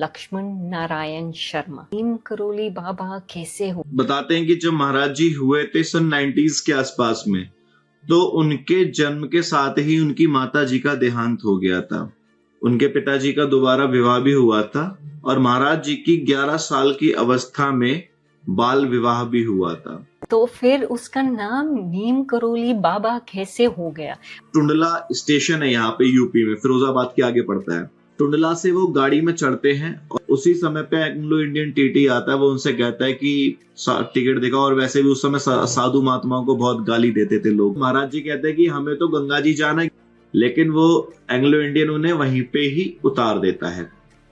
लक्ष्मण नारायण शर्मा। नीम करोली बाबा कैसे हो? बताते हैं कि जब महाराज जी हुए थे सन 90s के आसपास में, तो उनके जन्म के साथ ही उनकी माता जी का देहांत हो गया था। उनके पिताजी का दोबारा विवाह भी हुआ था और महाराज जी की 11 साल की अवस्था में बाल विवाह भी हुआ था। तो फिर उसका नाम नीम करोली बाबा कैसे हो गया? टुंडला स्टेशन है यहाँ पे यूपी में, फिरोजाबाद के आगे पड़ता है। टुंडला से वो गाड़ी में चढ़ते हैं और उसी समय पे एंग्लो इंडियन टीटी आता है। वो उनसे कहता है कि टिकट दिखाओ, और वैसे भी उस समय साधु महात्माओं को बहुत गाली देते थे लोग। महाराज जी कहते हैं कि हमें तो गंगा जी जाना है, लेकिन वो एंग्लो इंडियन उन्हें वहीं पे ही उतार देता है।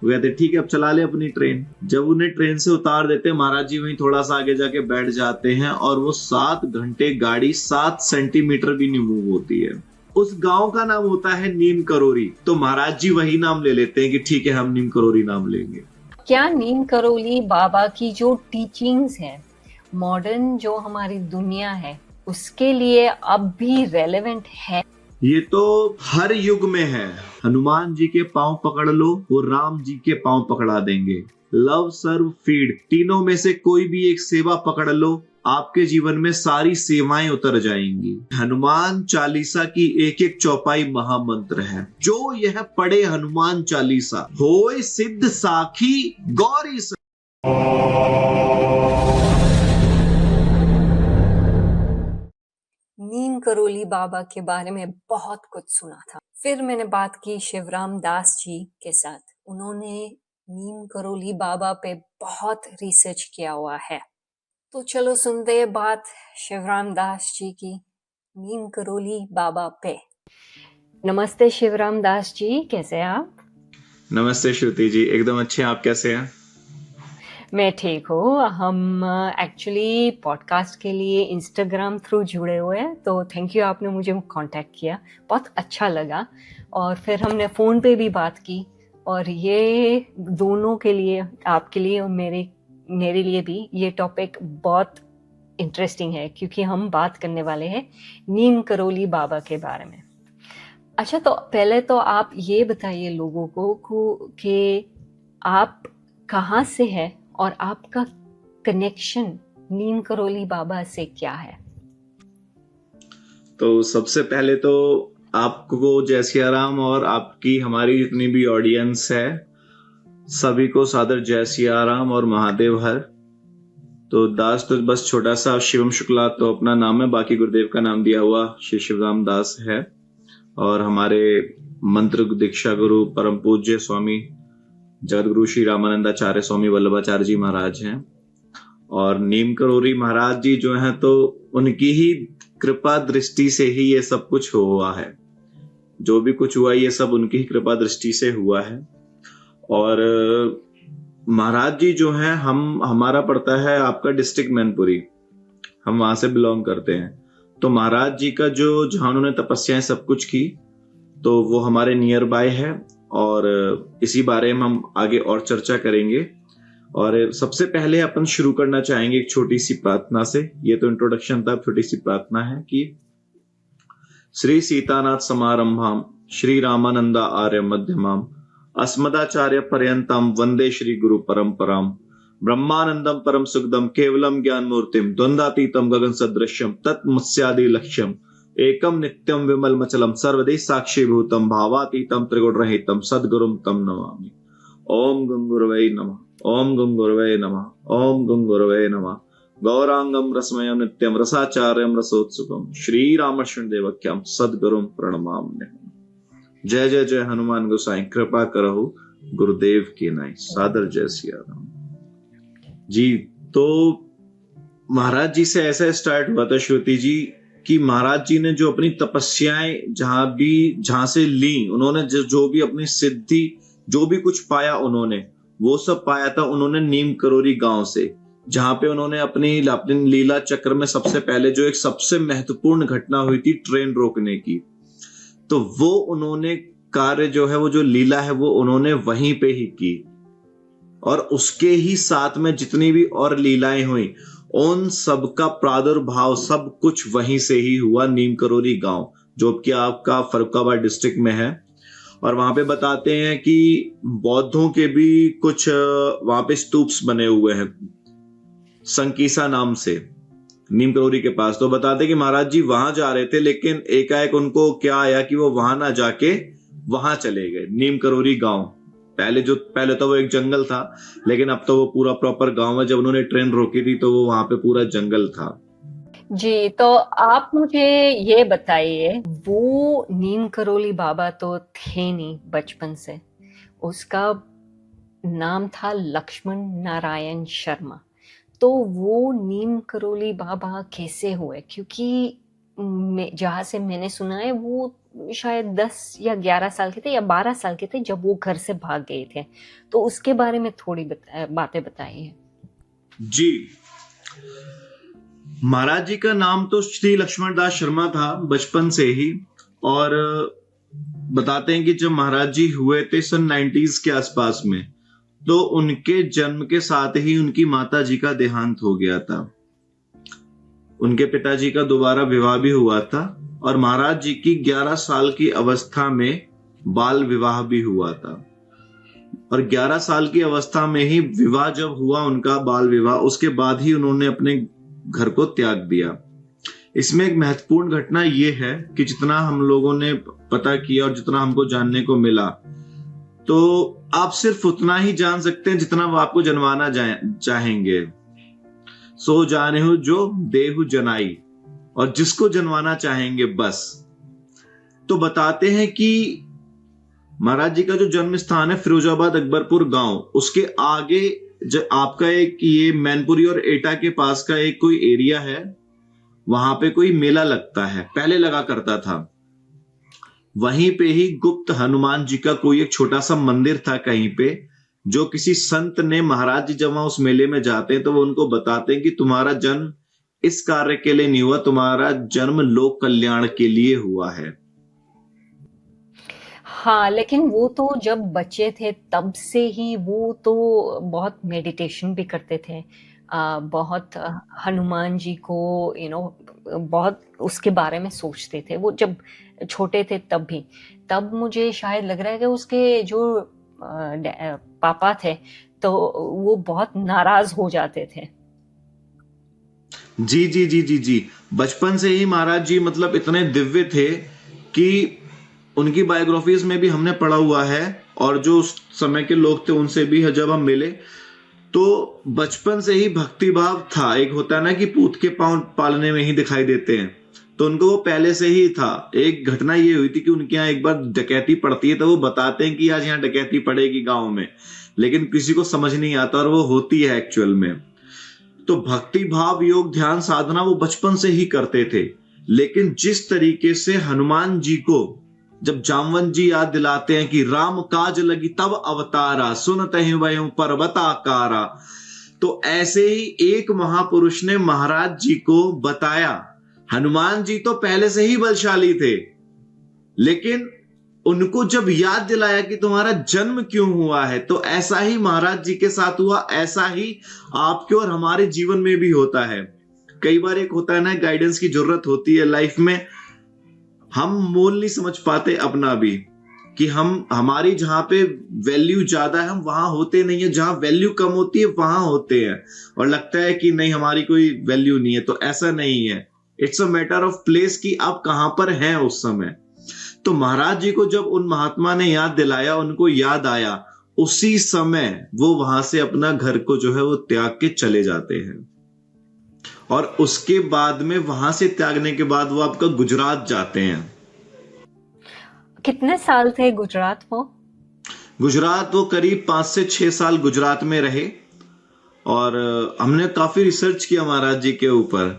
वो कहते ठीक है, अब चला ले अपनी ट्रेन। जब उन्हें ट्रेन से उतार देते, महाराज जी वहीं थोड़ा सा आगे जाके बैठ जाते हैं और वो 7 घंटे गाड़ी 7 सेंटीमीटर भी नहीं मूव होती है। उस गांव का नाम होता है नीम करोरी। तो महाराज जी वही नाम ले लेते हैं कि ठीक है, हम नीम करोरी नाम लेंगे। क्या नीम करोली बाबा की जो टीचिंग्स है, मॉडर्न जो हमारी दुनिया है, उसके लिए अब भी रेलेवेंट है? ये तो हर युग में है। हनुमान जी के पांव पकड़ लो, वो राम जी के पांव पकड़ा देंगे। लव सर्व फीड, तीनों में से कोई भी एक सेवा पकड़ लो, आपके जीवन में सारी सेवाएं उतर जाएंगी। हनुमान चालीसा की एक एक चौपाई महामंत्र है। जो यह पढ़े हनुमान चालीसा, होए सिद्ध साखी गौरी सा। नीम करोली बाबा के बारे में बहुत कुछ सुना था। फिर मैंने बात की शिवराम दास जी के साथ। उन्होंने नीम करोली बाबा पे बहुत रिसर्च किया हुआ है। तो चलो सुनते हैं बात शिवराम दास जी की नीम करोली बाबा पे। नमस्ते शिवराम दास जी, कैसे हैं आप? नमस्ते श्रुति जी, एकदम अच्छे। आप कैसे हैं? मैं ठीक हूँ। हम एक्चुअली पॉडकास्ट के लिए इंस्टाग्राम थ्रू जुड़े हुए हैं, तो थैंक यू, आपने मुझे कांटेक्ट किया, बहुत अच्छा लगा। और फिर हमने फ़ोन पे भी बात की, और ये दोनों के लिए, आपके लिए और मेरे लिए भी, ये टॉपिक बहुत इंटरेस्टिंग है, क्योंकि हम बात करने वाले हैं नीम करोली बाबा के बारे में। अच्छा, तो पहले तो आप ये बताइए लोगों को कि आप कहाँ से हैं और आपका कनेक्शन नीम करोली बाबा से क्या है? तो सबसे पहले तो आपको जय सिया राम, और आपकी हमारी जितनी भी ऑडियंस है सभी को सादर जय सिया राम और महादेव हर। तो दास तो बस छोटा सा शिवम शुक्ला तो अपना नाम है, बाकी गुरुदेव का नाम दिया हुआ श्री शिवराम दास है। और हमारे मंत्र दीक्षा गुरु परम पूज्य स्वामी जगतगुरु श्री रामानंदाचार्य स्वामी वल्लभाचार्य जी महाराज हैं। और नीम करोरी महाराज जी जो हैं, तो उनकी ही कृपा दृष्टि से ही ये सब कुछ हुआ है। जो भी कुछ हुआ ये सब उनकी ही कृपा दृष्टि से हुआ है। और महाराज जी जो हैं, हमारा पड़ता है आपका डिस्ट्रिक्ट मैनपुरी, हम वहां से बिलोंग करते हैं। तो महाराज जी का जो जहां उन्होंने तपस्याएं सब कुछ की, तो वो हमारे नियर बाय है, और इसी बारे में हम आगे और चर्चा करेंगे। और सबसे पहले अपन शुरू करना चाहेंगे एक छोटी सी प्रार्थना से। ये तो इंट्रोडक्शन था, छोटी सी प्रार्थना है कि श्री सीतानाथ समारंभाम श्री रामानंदा आर्य मध्यमाम अस्मदाचार्य पर्यंतम वंदे श्री गुरु परंपराम ब्रह्मानंदम परम सुखदम केवलम ज्ञान मूर्तिम द्वंद्वातीतम गगन सदृश्यम तत्मस्यादि लक्ष्यम एकम नित्यम विमल मचलम सर्वदे साक्षी भूतम भावातीतम त्रिगुण रहितम सद्गुरुम तम नमामि। ओम गंगुरवै नमः, ओम गंगुरवै नमः, ओम गंगुरवै नमः। गौरांगम रसमयम नित्यम रसाचार्यम रसोत्सुकम श्री रामकृष्ण देवक्यम सद्गुरुम प्रणमाम्यहम्। जय जय जय हनुमान गोसाई, कृपा करहु गुरुदेव की नाई। सादर जय सिया राम जी। तो महाराज जी से ऐसा स्टार्ट हुआ था श्रुति जी कि महाराज जी ने जो अपनी तपस्याएं जहां से ली, उन्होंने जो भी अपनी सिद्धि, जो भी कुछ पाया उन्होंने, वो सब पाया था उन्होंने नीम करोरी गांव से, जहां पे उन्होंने अपनी लीला चक्र में सबसे पहले जो एक सबसे महत्वपूर्ण घटना हुई थी ट्रेन रोकने की, तो वो उन्होंने कार्य जो है, वो जो लीला है, वो उन्होंने वहीं पे ही की। और उसके ही साथ में जितनी भी और लीलाएं हुई, उन सबका प्रादुर्भाव सब कुछ वहीं से ही हुआ, नीम करोरी गांव, जो कि आपका फर्रुखाबाद डिस्ट्रिक्ट में है। और वहां पे बताते हैं कि बौद्धों के भी कुछ वहां पे स्तूप्स बने हुए हैं संकीसा नाम से, नीम करोली के पास। तो बताते कि महाराज जी वहां जा रहे थे, लेकिन एकाएक उनको क्या आया कि वो वहां ना जाके वहां चले गए, नीम करोली गांव। पहले तो वो एक जंगल था, लेकिन अब तो वो पूरा प्रॉपर गांव है। जब उन्होंने ट्रेन रोकी थी तो वो वहां पे पूरा जंगल था। जी, तो आप मुझे ये बताइए, वो नीम करोली बाबा तो थे नहीं बचपन से, उसका नाम था लक्ष्मण नारायण शर्मा। तो वो नीम करोली बाबा कैसे हुए? क्योंकि जहाँ से मैंने सुना है वो शायद 10 या 11 साल के थे या 12 साल के थे जब वो घर से भाग गए थे। तो उसके बारे में थोड़ी बातें बताइए। जी, महाराज जी का नाम तो श्री लक्ष्मण दास शर्मा था बचपन से ही। और बताते हैं कि जब महाराज जी हुए थे सन 90s के आसपास में, तो उनके जन्म के साथ ही उनकी माता जी का देहांत हो गया था। उनके पिताजी का दोबारा विवाह भी हुआ था और महाराज जी की 11 साल की अवस्था में बाल विवाह भी हुआ था। और 11 साल की अवस्था में ही विवाह जब हुआ उनका, बाल विवाह, उसके बाद ही उन्होंने अपने घर को त्याग दिया। इसमें एक महत्वपूर्ण घटना यह है कि जितना हम लोगों ने पता किया और जितना हमको जानने को मिला, तो आप सिर्फ उतना ही जान सकते हैं जितना वो आपको जनवाना चाहेंगे। सो जाने हो जो देहु जनाई, और जिसको जनवाना चाहेंगे बस। तो बताते हैं कि महाराज जी का जो जन्म स्थान है फिरोजाबाद अकबरपुर गांव, उसके आगे आपका एक ये मैनपुरी और एटा के पास का एक कोई एरिया है, वहां पे कोई मेला लगता है, पहले लगा करता था। वहीं पे ही गुप्त हनुमान जी का कोई एक छोटा सा मंदिर था कहीं पे, जो किसी संत ने, महाराज जी जब वहां उस मेले में जाते हैं तो वो उनको बताते हैं कि तुम्हारा जन्म इस कार्य के लिए नहीं हुआ, तुम्हारा जन्म लोक कल्याण के लिए हुआ है। हाँ, लेकिन वो तो जब बच्चे थे तब से ही वो तो बहुत मेडिटेशन भी करते थे। बहुत हनुमान जी को बहुत उसके बारे में सोचते थे वो जब छोटे थे तब भी। तब मुझे शायद लग रहा है कि उसके जो पापा थे तो वो बहुत नाराज हो जाते थे। जी जी जी जी जी, बचपन से ही महाराज जी मतलब इतने दिव्य थे कि उनकी बायोग्राफीज में भी हमने पढ़ा हुआ है, और जो उस समय के लोग थे उनसे भी जब हम मिले, तो बचपन से ही भक्ति भाव था। एक होता है ना कि पूत के पांव पालने में ही दिखाई देते हैं, तो उनको वो पहले से ही था। एक घटना ये हुई थी कि उनके यहाँ एक बार डकैती पड़ती है, तो वो बताते हैं कि आज यहाँ डकैती पड़ेगी गांव में, लेकिन किसी को समझ नहीं आता और वो होती है एक्चुअल में। तो भक्ति भाव, योग, ध्यान, साधना वो बचपन से ही करते थे। लेकिन जिस तरीके से हनुमान जी को जब जामवंत जी याद दिलाते हैं कि राम काज लगी तब अवतारा, सुनत ही वह पर्वताकारा, तो ऐसे ही एक महापुरुष ने महाराज जी को बताया। हनुमान जी तो पहले से ही बलशाली थे, लेकिन उनको जब याद दिलाया कि तुम्हारा जन्म क्यों हुआ है, तो ऐसा ही महाराज जी के साथ हुआ, ऐसा ही आपके और हमारे जीवन में भी होता है। कई बार एक होता है ना, गाइडेंस की जरूरत होती है लाइफ में। हम मोल नहीं समझ पाते अपना भी, कि हमारी जहां पे वैल्यू ज्यादा है हम वहां होते नहीं है, जहां वैल्यू कम होती है वहां होते हैं, और लगता है कि नहीं हमारी कोई वैल्यू नहीं है। तो ऐसा नहीं है, it's a matter of place कि आप कहां पर हैं उस समय। तो महाराज जी को जब उन महात्मा ने याद दिलाया, उनको याद आया, उसी समय वो वहां से अपना घर को जो है वो त्याग के चले जाते हैं। और उसके बाद में वहां से त्यागने के बाद वो आपका गुजरात जाते हैं। कितने साल थे गुजरात वो? गुजरात वो करीब 5 से 6 साल गुजरात में रहे। और हमने काफी रिसर्च किया महाराज जी के ऊपर,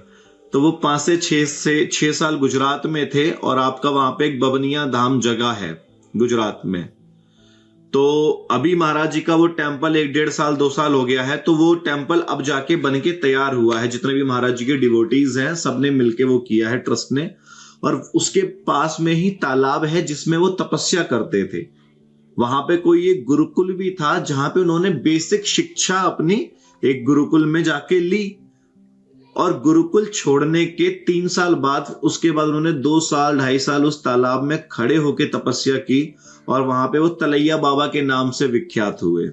तो वो 5 से 6 साल गुजरात में थे। और आपका वहां पे एक बबनिया धाम जगह है गुजरात में। तो अभी महाराज जी का वो टेम्पल 1-1.5 साल 2 साल हो गया है, तो वो टेम्पल अब जाके बन के तैयार हुआ है। जितने भी महाराज जी के डिवोटीज हैं सबने मिलके वो किया है, ट्रस्ट ने। और उसके पास में ही तालाब है जिसमें वो तपस्या करते थे। वहां पे कोई एक गुरुकुल भी था जहां पे उन्होंने बेसिक शिक्षा अपनी एक गुरुकुल में जाके ली। और गुरुकुल छोड़ने के 3 साल बाद उसके बाद उन्होंने 2 साल 2.5 साल उस तालाब में खड़े होकर तपस्या की और वहां पे वो तलैया बाबा के नाम से विख्यात हुए।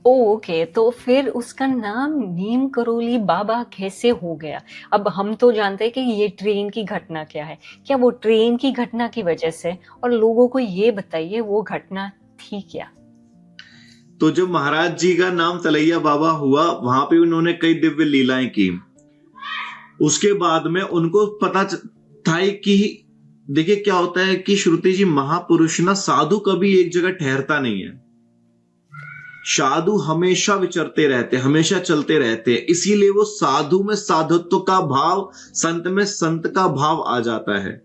ओके, तो फिर उसका नाम नीम करोली बाबा कैसे हो गया? अब हम तो जानते हैं कि ये ट्रेन की घटना क्या है, क्या वो ट्रेन की घटना की वजह से? और लोगों को ये बताइए वो घटना थी क्या? तो जब महाराज जी का नाम तलैया बाबा हुआ, वहां पे उन्होंने कई दिव्य लीलाएं की। उसके बाद में उनको पता था कि देखिए क्या होता है कि श्रुति जी, महापुरुष ना, साधु कभी एक जगह ठहरता नहीं है। साधु हमेशा विचरते रहते, हमेशा चलते रहते हैं। इसीलिए वो साधु में साधुत्व का भाव, संत में संत का भाव आ जाता है।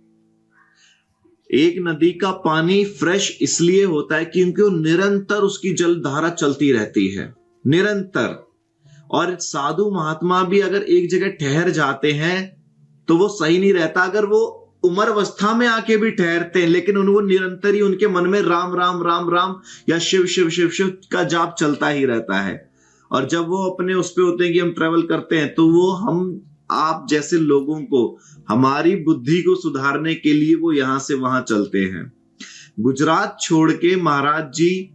एक नदी का पानी फ्रेश इसलिए होता है क्योंकि वो निरंतर उसकी जलधारा चलती रहती है, निरंतर। और साधु महात्मा भी अगर एक जगह ठहर जाते हैं तो वो सही नहीं रहता। अगर वो उम्र अवस्था में आके भी ठहरते हैं, लेकिन उनको निरंतर ही उनके मन में राम राम राम राम या शिव शिव शिव शिव का जाप चलता ही रहता है। और जब वो अपने उस पे होते हैं कि हम ट्रेवल करते हैं, तो वो हम आप जैसे लोगों को, हमारी बुद्धि को सुधारने के लिए वो यहां से वहां चलते हैं। गुजरात छोड़ के महाराज जी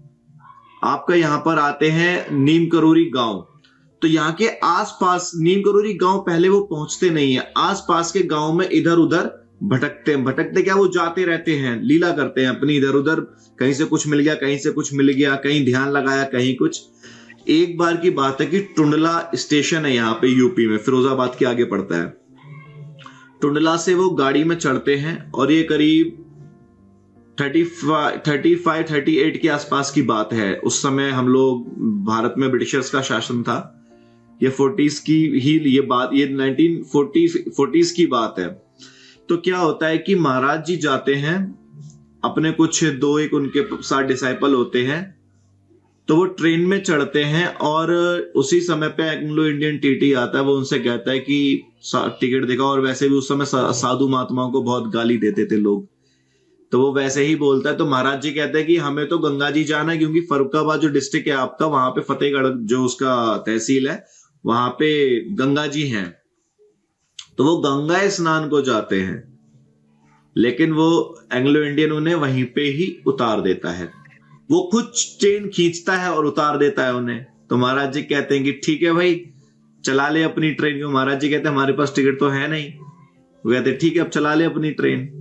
आपका यहां पर आते हैं नीम करोरी गांव। तो यहाँ के आसपास नीम करोरी गांव पहले वो पहुंचते नहीं है, आसपास के गांव में इधर उधर भटकते क्या, वो जाते रहते हैं, लीला करते हैं अपनी इधर उधर। कहीं से कुछ मिल गया, कहीं से कुछ मिल गया, कहीं ध्यान लगाया, कहीं कुछ। एक बार की बात है कि टुंडला स्टेशन है यहाँ पे यूपी में, फिरोजाबाद के आगे पड़ता है। टुंडला से वो गाड़ी में चढ़ते हैं और ये करीब 35-38 के आसपास की बात है। उस समय हम लोग, भारत में ब्रिटिशर्स का शासन था। ये 40s की ही ये बात, ये 1940s की बात है। तो क्या होता है कि महाराज जी जाते हैं, अपने कुछ 2-1 उनके साथ डिसाइपल होते हैं, तो वो ट्रेन में चढ़ते हैं। और उसी समय पे एंग्लो इंडियन टीटी आता है, वो उनसे कहता है कि टिकट दिखाओ। और वैसे भी उस समय साधु महात्माओं को बहुत गाली देते थे लोग, तो वो वैसे ही बोलता है। तो महाराज जी कहते हैं कि हमें तो गंगा जी जाना है, क्योंकि फर्रुखाबाद जो डिस्ट्रिक्ट है आपका, वहां पे फतेहगढ़ जो उसका तहसील है, वहां पे गंगा जी हैं। तो वो गंगा स्नान को जाते हैं, लेकिन वो एंग्लो इंडियन उन्हें वहीं पे ही उतार देता है। वो खुद चेन खींचता है और उतार देता है उन्हें। तो महाराज जी कहते हैं कि ठीक है भाई, चला ले अपनी ट्रेन। क्यों? महाराज जी कहते हैं हमारे पास टिकट तो है नहीं। वो कहते हैं ठीक है, अब चला ले अपनी ट्रेन।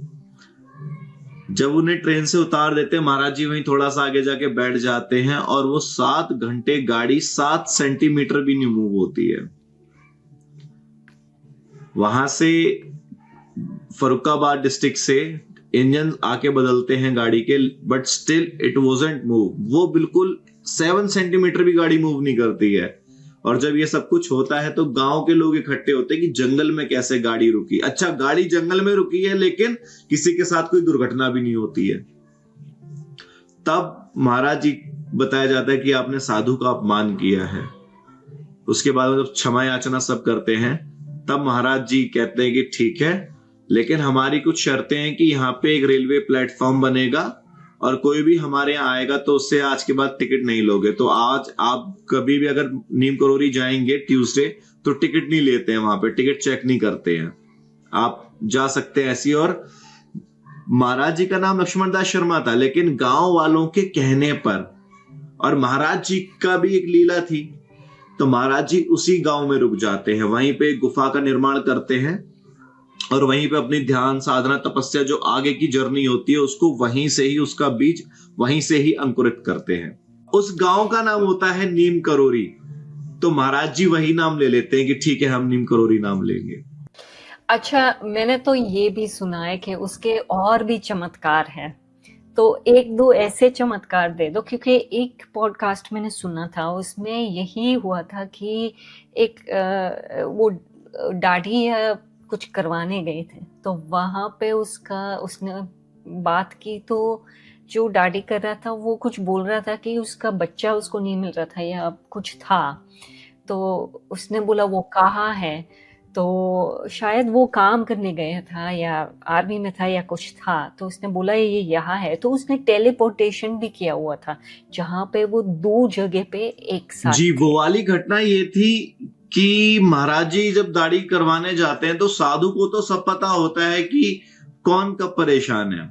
जब उन्हें ट्रेन से उतार देते हैं, महाराज जी वहीं थोड़ा सा आगे जाके बैठ जाते हैं, और वो 7 घंटे गाड़ी 7 सेंटीमीटर भी नहीं मूव होती है। वहां से फर्रुखाबाद डिस्ट्रिक्ट से इंजन आके बदलते हैं गाड़ी के, but still it wasn't move. वो बिल्कुल 7 सेंटीमीटर भी गाड़ी मूव नहीं करती है। और जब ये सब कुछ होता है तो गांव के लोग इकट्ठे होते हैं कि जंगल में कैसे गाड़ी रुकी। अच्छा, गाड़ी जंगल में रुकी है, लेकिन किसी के साथ कोई दुर्घटना भी नहीं होती है। तब महाराज जी बताया जाता है कि आपने साधु का अपमान किया है। उसके बाद जब क्षमा याचना सब करते हैं, तब महाराज जी कहते हैं कि ठीक है, लेकिन हमारी कुछ शर्तें हैं कि यहाँ पे एक रेलवे प्लेटफॉर्म बनेगा, और कोई भी हमारे यहाँ आएगा तो उससे आज के बाद टिकट नहीं लोगे। तो आज आप कभी भी अगर नीम करोरी जाएंगे ट्यूसडे, तो टिकट नहीं लेते हैं, वहां पे टिकट चेक नहीं करते हैं, आप जा सकते हैं ऐसी। और महाराज जी का नाम लक्ष्मण दास शर्मा था, लेकिन गांव वालों के कहने पर, और महाराज जी का भी एक लीला थी, तो महाराज जी उसी गांव में रुक जाते हैं, वहीं पे एक गुफा का निर्माण करते हैं, और वहीं पे अपनी ध्यान साधना तपस्या जो आगे की जर्नी होती है उसको वहीं से ही, उसका बीज वहीं से ही अंकुरित करते हैं। उस गांव का नाम होता है नीम करोरी। तो महाराज जी वही नाम ले लेते हैं कि ठीक है, हम नीम करोरी नाम लेंगे। अच्छा, मैंने तो ये भी सुना है कि उसके और भी चमत्कार हैं, तो 1-2 ऐसे चमत्कार दे दो। क्योंकि एक पॉडकास्ट मैंने सुना था, उसमें यही हुआ था कि एक वो दाढ़ी या कुछ करवाने गए थे, तो वहां पे उसने बात की, तो जो दाढ़ी कर रहा था वो कुछ बोल रहा था कि उसका बच्चा उसको नहीं मिल रहा था या कुछ था। तो उसने बोला वो कहाँ है, तो शायद वो काम करने गया था या आर्मी में था या कुछ था, तो उसने बोला ये यहाँ है। तो उसने टेलीपोर्टेशन भी किया हुआ था, जहाँ पे वो 2 जगह पे एक साथ जी, थे। वो वाली घटना ये थी कि महाराज जी जब दाढ़ी करवाने जाते हैं तो साधु को तो सब पता होता है कि कौन कब परेशान है।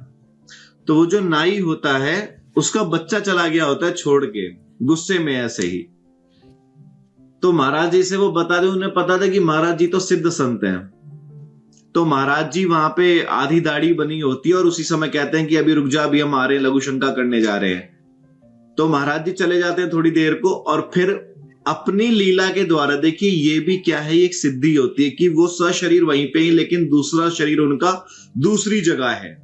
तो वो जो नाई होता है उसका बच्चा चला गया होता है छोड़ के, गुस्से में ऐसे ही। तो महाराज जी से वो बता दे, उन्हें पता था कि महाराज जी तो सिद्ध संत हैं। तो महाराज जी वहां पे आधी दाढ़ी बनी होती है और उसी समय कहते हैं कि अभी रुक जा, अभी हम आ रहे हैं, लघु शंका करने जा रहे हैं। तो महाराज जी चले जाते हैं थोड़ी देर को और फिर अपनी लीला के द्वारा, देखिए ये भी क्या है, ये एक सिद्धि होती है कि वो सशरीर वहीं पे ही लेकिन दूसरा शरीर उनका दूसरी जगह है।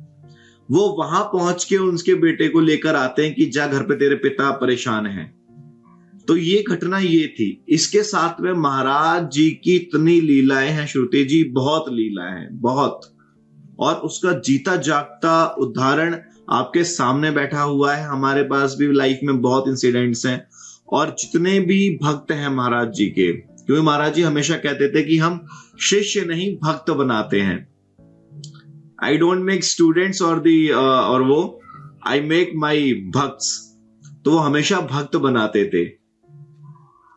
वो वहां पहुंच के उनके बेटे को लेकर आते हैं कि जा घर पे तेरे पिता परेशान हैं। तो ये घटना ये थी। इसके साथ में महाराज जी की इतनी लीलाएं हैं श्रुति जी, बहुत लीलाएं हैं, बहुत। और उसका जीता जागता उदाहरण आपके सामने बैठा हुआ है। हमारे पास भी लाइफ में बहुत इंसिडेंट्स हैं। और जितने भी भक्त हैं महाराज जी के, क्योंकि महाराज जी हमेशा कहते थे कि हम शिष्य नहीं भक्त बनाते हैं। आई डोंट मेक स्टूडेंट्स और वो आई मेक माई भक्ट्स। तो वो हमेशा भक्त बनाते थे,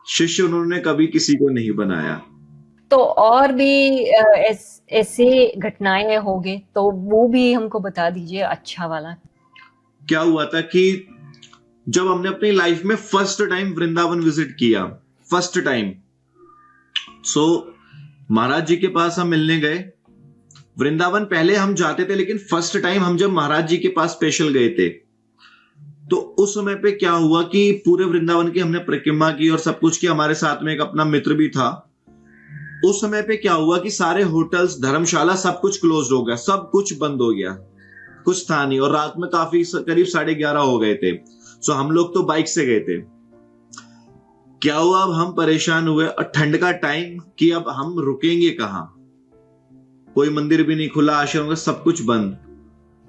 शिष्य उन्होंने कभी किसी को नहीं बनाया। तो और भी ऐसे घटनाएं होंगे तो वो भी हमको बता दीजिए, अच्छा वाला। क्या हुआ था कि जब हमने अपनी लाइफ में फर्स्ट टाइम वृंदावन विजिट किया, फर्स्ट टाइम, सो महाराज जी के पास हम मिलने गए। वृंदावन पहले हम जाते थे लेकिन फर्स्ट टाइम हम जब महाराज जी के पास स्पेशल गए थे तो उस समय पे क्या हुआ कि पूरे वृंदावन की हमने परिक्रमा की और सब कुछ किया। हमारे साथ में एक अपना मित्र भी था। उस समय पे क्या हुआ कि सारे होटल्स, धर्मशाला सब कुछ क्लोज हो गया, सब कुछ बंद हो गया, कुछ था नहीं। और रात में काफी करीब 11:30 हो गए थे। सो हम लोग तो बाइक से गए थे। क्या हुआ, अब हम परेशान हुए और ठंड का टाइम कि अब हम रुकेंगे कहां, कोई मंदिर भी नहीं खुला, आश्रम का सब कुछ बंद।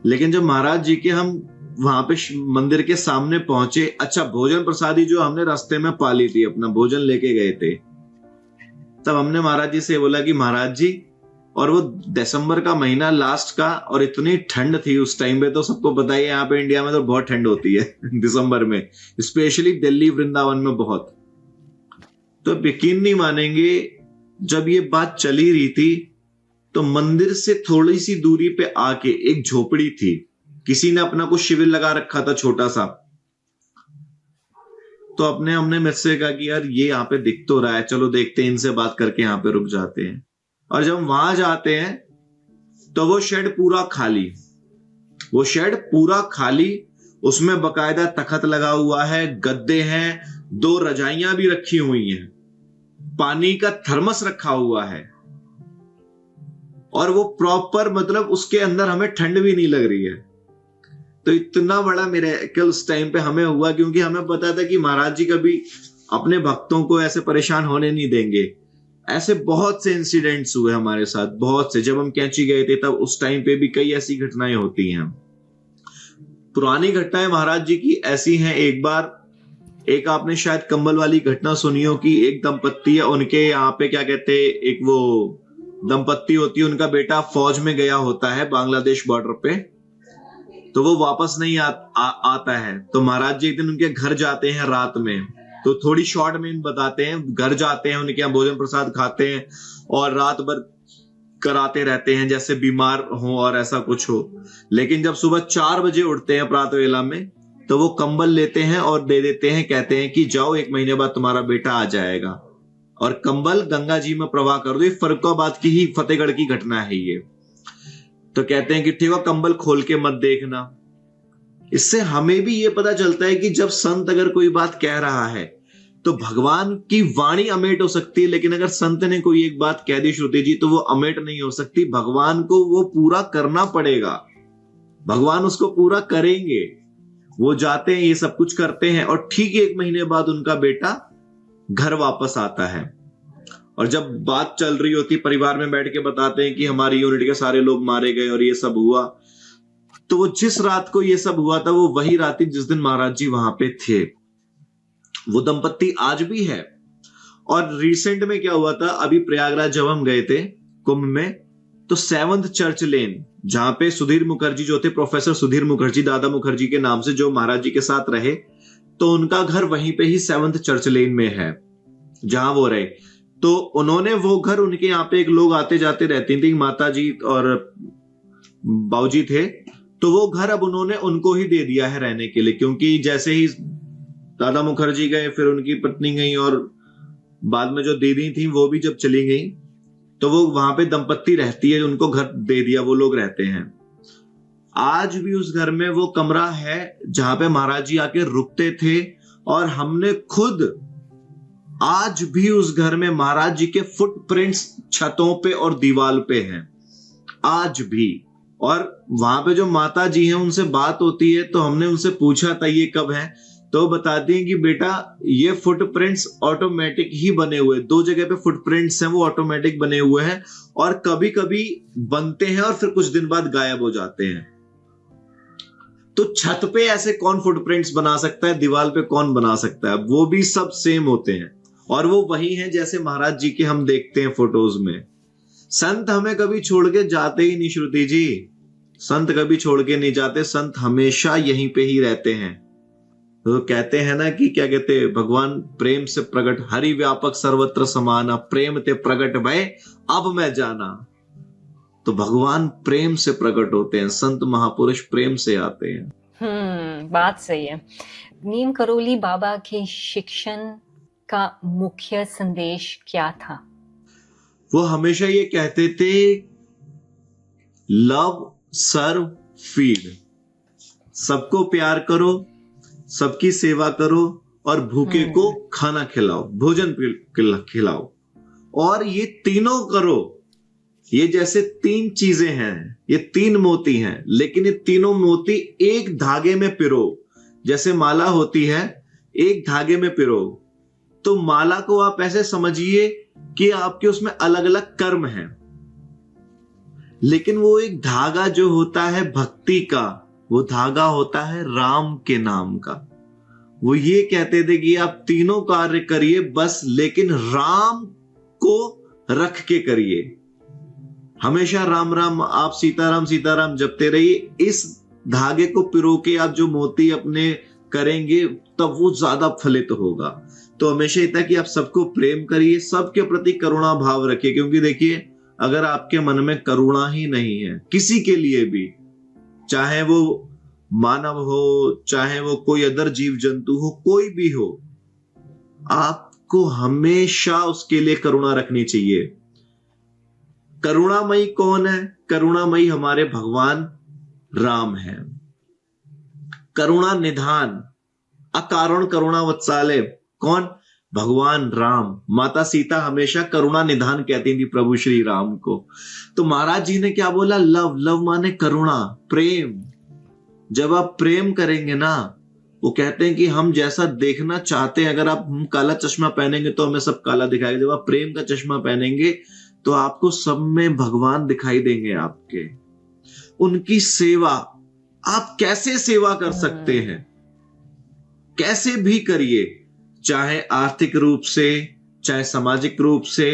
लेकिन जब महाराज जी के हम वहां पे मंदिर के सामने पहुंचे, अच्छा भोजन प्रसादी जो हमने रास्ते में पाली थी, अपना भोजन लेके गए थे, तब हमने महाराज जी से बोला कि महाराज जी, और वो दिसंबर का महीना लास्ट का, और इतनी ठंड थी उस टाइम पे, तो सबको पता ही है यहाँ पे इंडिया में तो बहुत ठंड होती है दिसंबर में, स्पेशली दिल्ली वृंदावन में बहुत। तो यकीन नहीं मानेंगे, जब ये बात चली रही थी तो मंदिर से थोड़ी सी दूरी पे आके एक झोपड़ी थी, किसी ने अपना कुछ शिविर लगा रखा था छोटा सा। तो हमने मुझसे कहा कि यार ये यहाँ पे दिख तो रहा है, चलो देखते हैं, इनसे बात करके यहाँ पे रुक जाते हैं। और जब हम वहां जाते हैं तो वो शेड पूरा खाली, वो शेड पूरा खाली, उसमें बकायदा तखत लगा हुआ है, गद्दे हैं, 2 रजाइयां भी रखी हुई हैं, पानी का थर्मस रखा हुआ है, और वो प्रॉपर, मतलब उसके अंदर हमें ठंड भी नहीं लग रही है। तो इतना बड़ा मिरेकल उस टाइम पे हमें हुआ, क्योंकि हमें पता था कि महाराज जी कभी अपने भक्तों को ऐसे परेशान होने नहीं देंगे। ऐसे बहुत से इंसिडेंट्स हुए हमारे साथ, बहुत से। जब हम कैंची गए थे तब उस टाइम पे भी कई ऐसी घटनाएं होती हैं। पुरानी घटनाएं महाराज जी की ऐसी हैं। एक बार, एक आपने शायद कंबल वाली घटना सुनी हो कि एक दंपत्ति है, उनके यहाँ पे क्या कहते, एक वो दंपत्ति होती है, उनका बेटा फौज में गया होता है बांग्लादेश बॉर्डर पे, तो वो वापस नहीं आता है। तो महाराज जी एक दिन उनके घर जाते हैं रात में, तो थोड़ी शॉर्ट में बताते हैं, घर जाते हैं, उनके यहाँ भोजन प्रसाद खाते हैं और रात भर कराते रहते हैं जैसे बीमार हो और ऐसा कुछ हो। लेकिन जब सुबह 4 बजे उठते हैं प्रातः वेला में, तो वो कंबल लेते हैं और दे देते हैं, कहते हैं कि जाओ 1 महीने बाद तुम्हारा बेटा आ जाएगा, और कंबल गंगा जी में प्रवाह कर दो। ये फरुखाबाद की ही, फतेहगढ़ की घटना है ये। तो कहते हैं कि ठीक है, कंबल खोल के मत देखना। इससे हमें भी ये पता चलता है कि जब संत अगर कोई बात कह रहा है तो भगवान की वाणी अमेट हो सकती है, लेकिन अगर संत ने कोई एक बात कह दी श्रुति जी, तो वो अमेट नहीं हो सकती। भगवान को वो पूरा करना पड़ेगा, भगवान उसको पूरा करेंगे। वो जाते हैं, ये सब कुछ करते हैं, और ठीक 1 महीने बाद उनका बेटा घर वापस आता है। और जब बात चल रही होती, परिवार में बैठ के बताते हैं कि हमारी यूनिट के सारे लोग मारे गए और ये सब हुआ। तो वो जिस रात को ये सब हुआ था, वो वही रात थी जिस दिन महाराज जी वहां पे थे। वो दंपत्ति आज भी है। और रिसेंट में क्या हुआ था, अभी प्रयागराज जब हम गए थे कुंभ में, तो 7th चर्च लेन, जहां पे सुधीर मुखर्जी जो थे, प्रोफेसर सुधीर मुखर्जी, दादा मुखर्जी के नाम से, जो महाराज जी के साथ रहे, तो उनका घर वहीं पे ही 7th चर्च लेन में है जहां वो रहे। तो उन्होंने वो घर, उनके यहाँ पे एक लोग आते जाते रहती थी, माता जी और बाबूजी थे, तो वो घर अब उन्होंने उनको ही दे दिया है रहने के लिए। क्योंकि जैसे ही दादा मुखर्जी गए, फिर उनकी पत्नी गई, और बाद में जो दीदी थी वो भी जब चली गई, तो वो वहां पे दंपत्ति रहती है, उनको घर दे दिया, वो लोग रहते हैं। आज भी उस घर में वो कमरा है जहां पे महाराज जी आके रुकते थे, और हमने खुद आज भी उस घर में महाराज जी के फुटप्रिंट्स छतों पे और दीवार पे हैं आज भी। और वहां पे जो माता जी हैं उनसे बात होती है, तो हमने उनसे पूछा था ये कब है, तो बताती हैं कि बेटा ये फुटप्रिंट्स ऑटोमेटिक ही बने हुए, 2 जगह पे फुटप्रिंट्स हैं वो ऑटोमेटिक बने हुए हैं, और कभी कभी बनते हैं और फिर कुछ दिन बाद गायब हो जाते हैं। तो छत पे ऐसे कौन फुटप्रिंट्स बना सकता है, दीवार पे कौन बना सकता है? वो भी सब सेम होते हैं, और वो वही हैं जैसे महाराज जी के हम देखते हैं फोटोज में। संत हमें कभी छोड़ के जाते ही नहीं, श्रुति जी, संत कभी छोड़ के नहीं जाते, संत हमेशा यहीं पे ही रहते हैं। तो कहते हैं ना कि क्या कहते हैं, भगवान प्रेम से प्रकट, हरि व्यापक सर्वत्र समाना, प्रेम ते प्रकट भय अब मैं जाना। तो भगवान प्रेम से प्रकट होते हैं, संत महापुरुष प्रेम से आते हैं। बात सही है। नीम करोली बाबा के शिक्षण का मुख्य संदेश क्या था? वो हमेशा ये कहते थे, लव सर्व फीड, सबको प्यार करो, सबकी सेवा करो, और भूखे को खाना खिलाओ, भोजन खिलाओ, और ये तीनों करो। ये जैसे 3 चीजें हैं, ये 3 मोती हैं, लेकिन ये तीनों मोती एक धागे में पिरो, जैसे माला होती है एक धागे में पिरो। तो माला को आप ऐसे समझिए कि आपके उसमें अलग अलग कर्म हैं, लेकिन वो एक धागा जो होता है भक्ति का, वो धागा होता है राम के नाम का। वो ये कहते थे कि आप तीनों कार्य करिए बस, लेकिन राम को रख के करिए। हमेशा राम राम, आप सीताराम सीताराम जपते रहिए। इस धागे को पिरो के आप जो मोती अपने करेंगे, तब वो ज्यादा फलित होगा। तो हमेशा इतना कि आप सबको प्रेम करिए, सबके प्रति करुणा भाव रखिए। क्योंकि देखिए, अगर आपके मन में करुणा ही नहीं है किसी के लिए भी, चाहे वो मानव हो, चाहे वो कोई अदर जीव जंतु हो, कोई भी हो, आपको हमेशा उसके लिए करुणा रखनी चाहिए। करुणामयी कौन है? करुणामयी हमारे भगवान राम है। करुणा निधान, अकारण करुणा वत्सालय, कौन? भगवान राम। माता सीता हमेशा करुणा निधान कहती थी प्रभु श्री राम को। तो महाराज जी ने क्या बोला? लव। लव माने करुणा, प्रेम। जब आप प्रेम करेंगे ना, वो कहते हैं कि हम जैसा देखना चाहते हैं, अगर आप हम काला चश्मा पहनेंगे तो हमें सब काला दिखाएगा। जब आप प्रेम का चश्मा पहनेंगे तो आपको सब में भगवान दिखाई देंगे आपके। उनकी सेवा आप कैसे सेवा कर सकते हैं? कैसे भी करिए, चाहे आर्थिक रूप से, चाहे सामाजिक रूप से,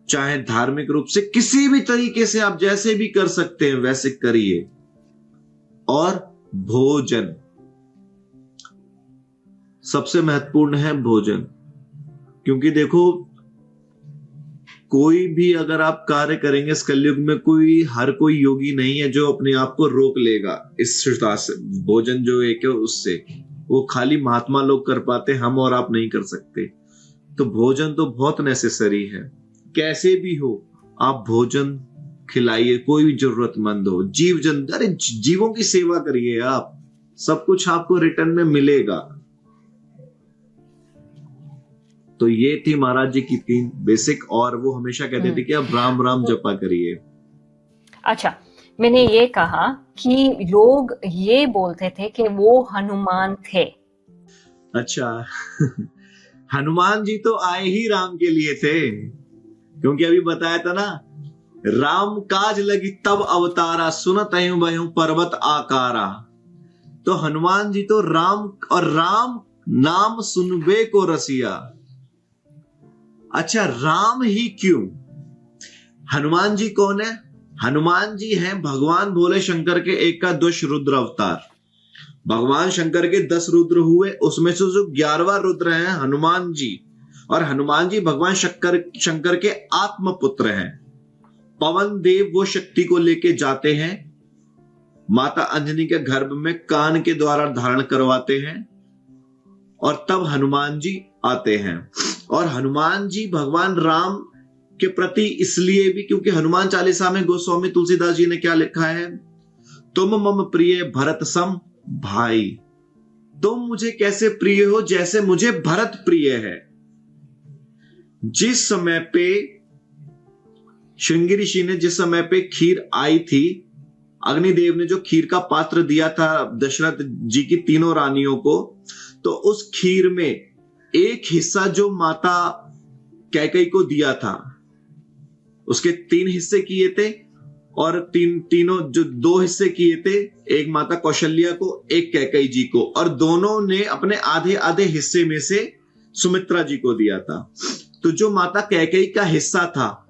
चाहे धार्मिक रूप से, किसी भी तरीके से आप जैसे भी कर सकते हैं वैसे करिए। और भोजन सबसे महत्वपूर्ण है, भोजन। क्योंकि देखो, कोई भी अगर आप कार्य करेंगे इस कलयुग में, हर कोई योगी नहीं है जो अपने आप को रोक लेगा इस श्रद्धा से। भोजन जो एक है उससे, वो खाली महात्मा लोग कर पाते, हम और आप नहीं कर सकते। तो भोजन तो बहुत नेसेसरी है। कैसे भी हो आप भोजन खिलाइए, कोई भी जरूरतमंद हो, जीव जंतु, अरे जीवों की सेवा करिए आप, सब कुछ आपको रिटर्न में मिलेगा। तो ये थी महाराज जी की 3 बेसिक, और वो हमेशा कहते थे कि आप राम राम जपा करिए। अच्छा, मैंने ये कहा कि लोग ये बोलते थे कि वो हनुमान थे। अच्छा हनुमान जी तो आए ही राम के लिए थे, क्योंकि अभी बताया था ना, राम काज लगी तब अवतारा, सुनत हूं बहु पर्वत आकारा। तो हनुमान जी तो राम, और राम नाम सुनबे को रसिया। अच्छा, राम ही क्यों? हनुमान जी कौन है? हनुमान जी हैं भगवान भोले शंकर के एकादश रुद्र अवतार। भगवान शंकर के 10 रुद्र हुए, उसमें से जो 11वां रुद्र है हनुमान जी, और हनुमान जी भगवान शंकर के आत्म पुत्र हैं। पवन देव वो शक्ति को लेके जाते हैं, माता अंजनी के गर्भ में कान के द्वारा धारण करवाते हैं और तब हनुमान जी आते हैं। और हनुमान जी भगवान राम के प्रति इसलिए भी क्योंकि हनुमान चालीसा में गोस्वामी तुलसीदास जी ने क्या लिखा है, तुम मम प्रिय भरत सम भाई, तुम मुझे कैसे प्रिय हो जैसे मुझे भरत प्रिय है। जिस समय पे श्रृंगी ऋषि ने जिस समय पे खीर आई थी, अग्निदेव ने जो खीर का पात्र दिया था दशरथ जी की तीनों रानियों को, तो उस खीर में एक हिस्सा जो माता कैकेयी को दिया था, उसके 3 हिस्से किए थे और तीनों जो 2 हिस्से किए थे, एक माता कौशल्या को, एक कैकेयी जी को, और दोनों ने अपने आधे आधे हिस्से में से सुमित्रा जी को दिया था। तो जो माता कैकेयी का हिस्सा था,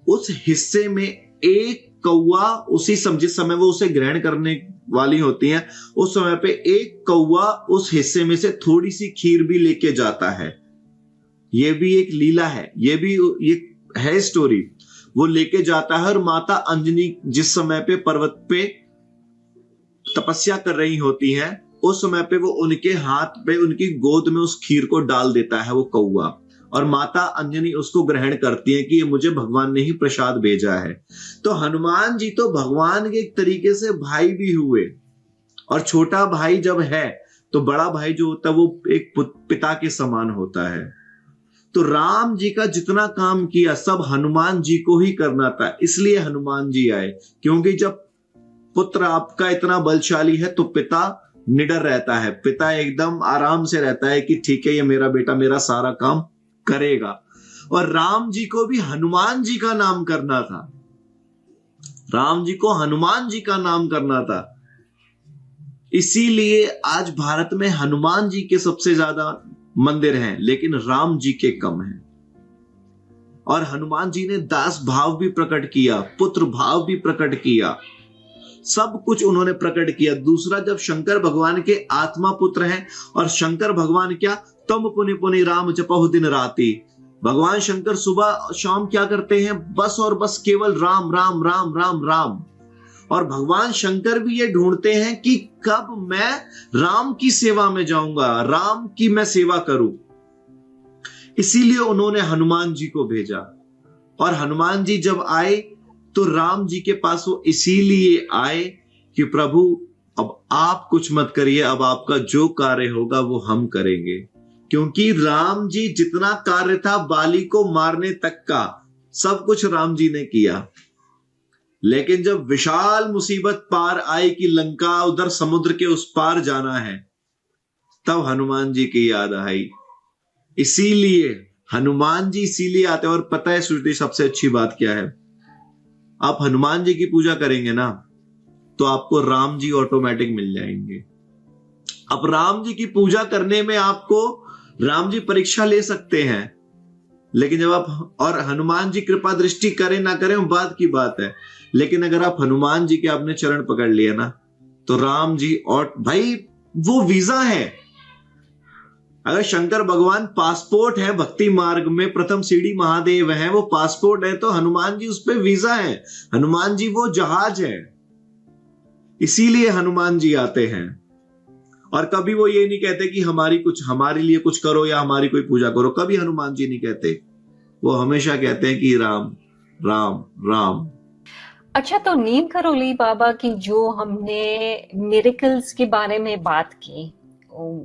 उस हिस्से में एक कौवा उसी जिस समय वो उसे ग्रहण करने वाली होती है, उस समय पे एक कौवा उस हिस्से में से थोड़ी सी खीर भी लेके जाता है। ये भी एक लीला है, ये है स्टोरी। वो लेके जाता है और माता अंजनी जिस समय पे पर्वत पे तपस्या कर रही होती हैं, उस समय पे वो उनके हाथ पे, उनकी गोद में उस खीर को डाल देता है वो कौवा, और माता अंजनी उसको ग्रहण करती है कि ये मुझे भगवान ने ही प्रसाद भेजा है। तो हनुमान जी तो भगवान के एक तरीके से भाई भी हुए, और छोटा भाई जब है तो बड़ा भाई जो होता है वो एक पिता के समान होता है। तो राम जी का जितना काम किया सब हनुमान जी को ही करना था, इसलिए हनुमान जी आए। क्योंकि जब पुत्र आपका इतना बलशाली है तो पिता निडर रहता है, पिता एकदम आराम से रहता है कि ठीक है, ये मेरा बेटा मेरा सारा काम करेगा। और राम जी को भी हनुमान जी का नाम करना था, राम जी को हनुमान जी का नाम करना था। इसीलिए आज भारत में हनुमान जी के सबसे ज्यादा मंदिर हैं, लेकिन राम जी के कम हैं। और हनुमान जी ने दास भाव भी प्रकट किया, पुत्र भाव भी प्रकट किया, सब कुछ उन्होंने प्रकट किया। दूसरा, जब शंकर भगवान के आत्मा पुत्र हैं, और शंकर भगवान क्या, तम पुनि पुनि राम जपहु दिन राति। भगवान शंकर सुबह शाम क्या करते हैं, बस और बस केवल राम राम राम राम राम। और भगवान शंकर भी ये ढूंढते हैं कि कब मैं राम की सेवा में जाऊंगा, राम की मैं सेवा करूं। इसीलिए उन्होंने हनुमान जी को भेजा। और हनुमान जी जब आए तो राम जी के पास वो इसीलिए आए कि प्रभु अब आप कुछ मत करिए, अब आपका जो कार्य होगा वो हम करेंगे। क्योंकि राम जी जितना कार्य था बाली को मारने तक का, सब कुछ राम जी ने किया। लेकिन जब विशाल मुसीबत पार आई कि लंका उधर समुद्र के उस पार जाना है, तब हनुमान जी की याद आई। इसीलिए हनुमान जी इसीलिए आते हैं। और पता है श्रुति, सबसे अच्छी बात क्या है, आप हनुमान जी की पूजा करेंगे ना तो आपको राम जी ऑटोमेटिक मिल जाएंगे। अब राम जी की पूजा करने में आपको राम जी परीक्षा ले सकते हैं, लेकिन जब आप, और हनुमान जी कृपा दृष्टि करें ना करें बात की बात है, लेकिन अगर आप हनुमान जी के आपने चरण पकड़ लिया ना तो राम जी, और भाई वो वीजा है। अगर शंकर भगवान पासपोर्ट है भक्ति मार्ग में, प्रथम सीढ़ी महादेव है, वो पासपोर्ट है, तो हनुमान जी उस पे वीजा है, हनुमान जी वो जहाज है। इसीलिए हनुमान जी आते हैं। और कभी वो ये नहीं कहते कि हमारे लिए कुछ करो या हमारी कोई पूजा करो, कभी हनुमान जी नहीं कहते। वो हमेशा कहते हैं कि राम राम राम। अच्छा, तो नीम करोली बाबा की जो हमने मिरेकल्स के बारे में बात की,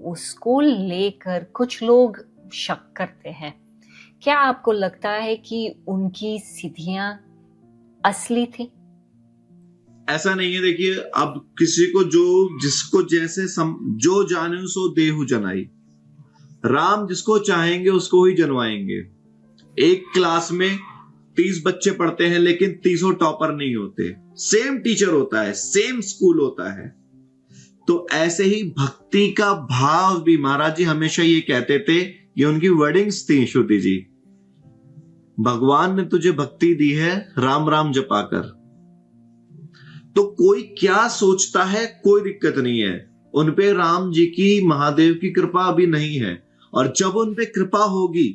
उसको लेकर कुछ लोग शक करते हैं। क्या आपको लगता है कि उनकी सिद्धियां असली थी? ऐसा नहीं है। देखिए, अब किसी को जिसको जैसे जो जाने सो देहु जनाई, राम जिसको चाहेंगे उसको ही जनवाएंगे। एक क्लास में 30 बच्चे पढ़ते हैं लेकिन 30 टॉपर नहीं होते, सेम टीचर होता है, सेम स्कूल होता है। तो ऐसे ही भक्ति का भाव भी महाराज जी हमेशा ये कहते थे, ये उनकी वर्डिंग्स थी श्रुति जी, भगवान ने तुझे भक्ति दी है राम राम जपा कर। तो कोई क्या सोचता है कोई दिक्कत नहीं है, उनपे राम जी की, महादेव की कृपा अभी नहीं है। और जब उनपे कृपा होगी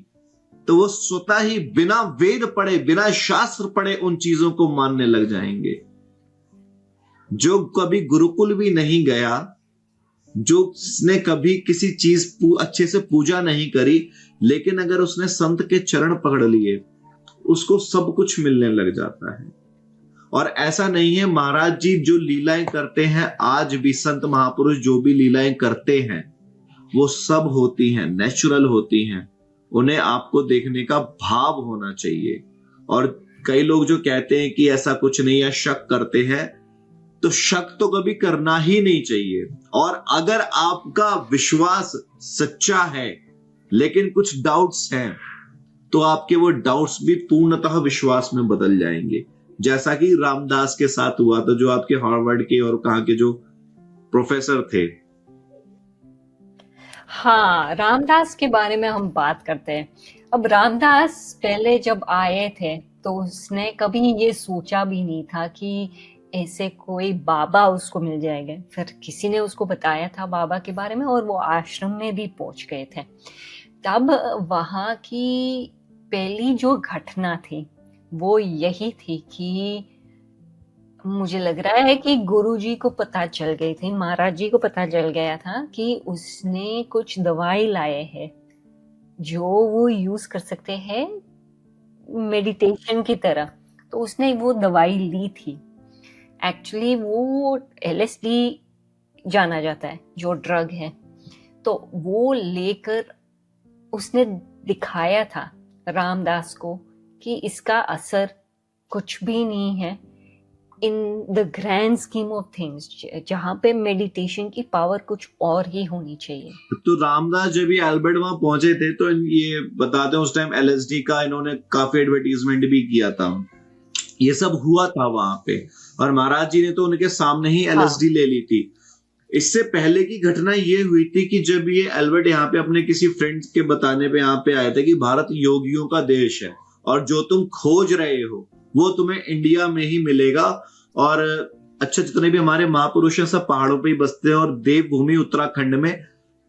तो वो स्वतः ही बिना वेद पढ़े, बिना शास्त्र पढ़े उन चीजों को मानने लग जाएंगे। जो कभी गुरुकुल भी नहीं गया, जो उसने कभी किसी चीज अच्छे से पूजा नहीं करी, लेकिन अगर उसने संत के चरण पकड़ लिए, उसको सब कुछ मिलने लग जाता है। और ऐसा नहीं है, महाराज जी जो लीलाएं करते हैं, आज भी संत महापुरुष जो भी लीलाएं करते हैं, वो सब होती हैं, नेचुरल होती हैं। उन्हें आपको देखने का भाव होना चाहिए। और कई लोग जो कहते हैं कि ऐसा कुछ नहीं है, शक करते हैं, तो शक तो कभी करना ही नहीं चाहिए। और अगर आपका विश्वास सच्चा है लेकिन कुछ डाउट्स हैं, तो आपके वो डाउट्स भी पूर्णतः विश्वास में बदल जाएंगे, जैसा कि रामदास के साथ हुआ था, जो आपके हार्वर्ड के और कहाँ के जो प्रोफेसर थे। हाँ, रामदास के बारे में हम बात करते हैं। अब रामदास पहले जब आए थे तो उसने कभी ये सोचा भी नहीं था कि ऐसे कोई बाबा उसको मिल जाएंगे। फिर किसी ने उसको बताया था बाबा के बारे में और वो आश्रम में भी पहुंच गए थे। तब वहाँ की पहली जो घटना थी वो यही थी कि मुझे लग रहा है कि गुरुजी को पता चल गई थी, महाराज जी को पता चल गया था कि उसने कुछ दवाई लाए हैं जो वो यूज कर सकते हैं मेडिटेशन की तरह। तो उसने वो दवाई ली थी। एक्चुअली वो LSD जाना जाता है, जो ड्रग है। तो वो लेकर उसने दिखाया था रामदास को कि इसका असर कुछ भी नहीं है in the grand scheme of things, जहाँ पे मेडिटेशन की पावर कुछ और ही होनी चाहिए। तो रामदास जब ये एल्बर्ट वहां पहुंचे थे, तो ये बताते हैं उस टाइम LSD का इन्होंने काफी एडवर्टीजमेंट भी किया था, ये सब हुआ था वहां पे, और महाराज जी ने तो उनके सामने ही LSD ले ली थी। इससे पहले की घटना ये हुई थी कि जब ये एल्बर्ट यहाँ पे अपने किसी फ्रेंड्स के बताने पे यहाँ पे आए थे कि भारत योगियों का देश है और जो तुम खोज रहे हो वो तुम्हें इंडिया में ही मिलेगा। और अच्छा, जितने भी हमारे महापुरुष हैं सब पहाड़ों पे ही बसते हैं, और देवभूमि उत्तराखंड में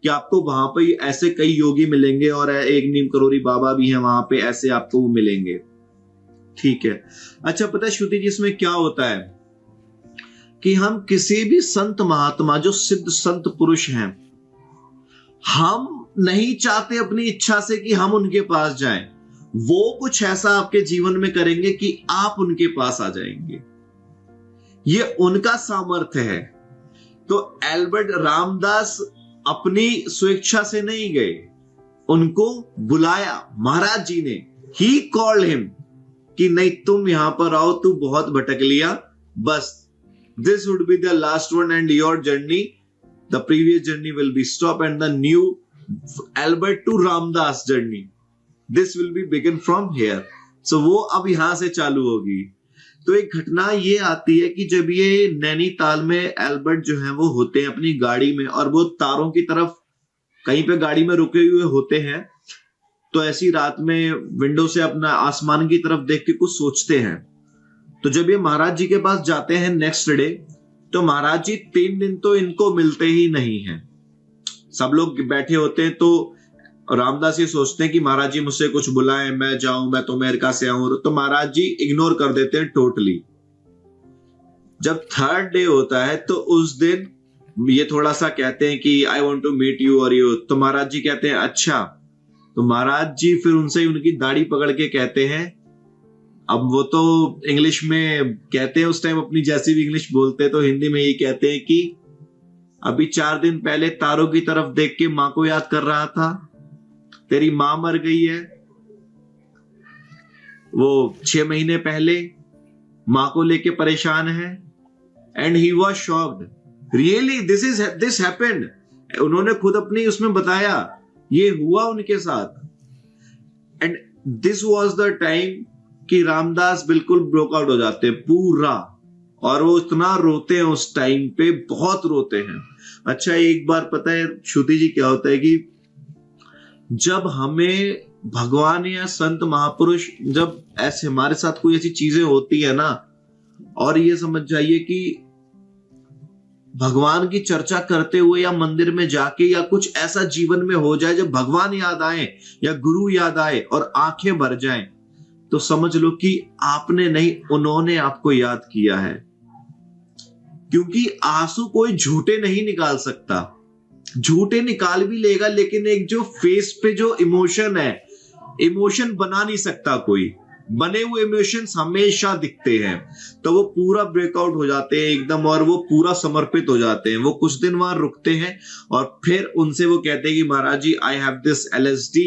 कि आपको वहां पे ऐसे कई योगी मिलेंगे, और एक नीम करोरी बाबा भी हैं वहां पे, ऐसे आपको वो मिलेंगे। ठीक है। अच्छा, पता है श्रुति जी इसमें क्या होता है कि हम किसी भी संत महात्मा, जो सिद्ध संत पुरुष हैं, हम नहीं चाहते अपनी इच्छा से कि हम उनके पास जाएं। वो कुछ ऐसा आपके जीवन में करेंगे कि आप उनके पास आ जाएंगे। ये उनका सामर्थ्य है। तो एल्बर्ट रामदास अपनी स्वेच्छा से नहीं गए, उनको बुलाया महाराज जी ने, ही कॉल्ड हिम कि नहीं तुम यहां पर आओ, तू बहुत भटक लिया, बस this would be the last one and your journey, the previous journey will be stopped and the new Albert to Ramdas journey, this will be begin from here। so वो अब यहां से चालू होगी। तो एक घटना ये आती है कि जब ये नैनीताल में एल्बर्ट जो है वो होते हैं अपनी गाड़ी में, और वो तारों की तरफ कहीं पे गाड़ी में रुके हुए होते हैं, तो ऐसी रात में विंडो से अपना आसमान की तरफ देख के कुछ सोचते हैं। तो जब ये महाराज जी के पास जाते हैं नेक्स्ट डे, तो महाराज जी 3 दिन तो इनको मिलते ही नहीं हैं। सब लोग बैठे होते हैं, तो रामदास ये सोचते हैं कि महाराज जी मुझसे कुछ बुलाएं, मैं जाऊं, मैं तो अमेरिका से आऊं, तो महाराज जी इग्नोर कर देते हैं टोटली। जब 3rd डे होता है तो उस दिन ये थोड़ा सा कहते हैं कि I want to meet you और यू, तो महाराज जी कहते हैं अच्छा। तो महाराज जी फिर उनसे उनकी दाढ़ी पकड़ के कहते हैं, अब वो तो इंग्लिश में कहते हैं उस टाइम, अपनी जैसी भी इंग्लिश बोलते हैं, तो हिंदी में ये कहते हैं कि अभी 4 दिन पहले तारों की तरफ देख के माँ को याद कर रहा था, तेरी माँ मर गई है। वो 6 महीने पहले माँ को लेके परेशान है। And he was shocked, really this happened. उन्होंने खुद अपनी उसमें बताया ये हुआ उनके साथ। And this was the time कि रामदास बिल्कुल ब्रोक आउट हो जाते हैं पूरा, और वो इतना रोते हैं उस टाइम पे, बहुत रोते हैं। अच्छा, एक बार पता है श्रुति जी क्या होता है कि जब हमें भगवान या संत महापुरुष, जब ऐसे हमारे साथ कोई ऐसी चीजें होती है ना, और ये समझ जाइए कि भगवान की चर्चा करते हुए या मंदिर में जाके या कुछ ऐसा जीवन में हो जाए जब भगवान याद आए या गुरु याद आए और आंखें भर जाएं, तो समझ लो कि आपने नहीं, उन्होंने आपको याद किया है। क्योंकि आंसू कोई झूठे नहीं निकाल सकता, झूठे निकाल भी लेगा लेकिन एक जो फेस पे जो इमोशन है, इमोशन बना नहीं सकता कोई। बने हुए इमोशंस हमेशा दिखते हैं, तो वो पूरा ब्रेकआउट हो जाते हैं एकदम, और वो पूरा समर्पित हो जाते हैं। वो कुछ दिन वहां रुकते हैं और फिर उनसे वो कहते हैं कि महाराज जी आई हैव दिस LSD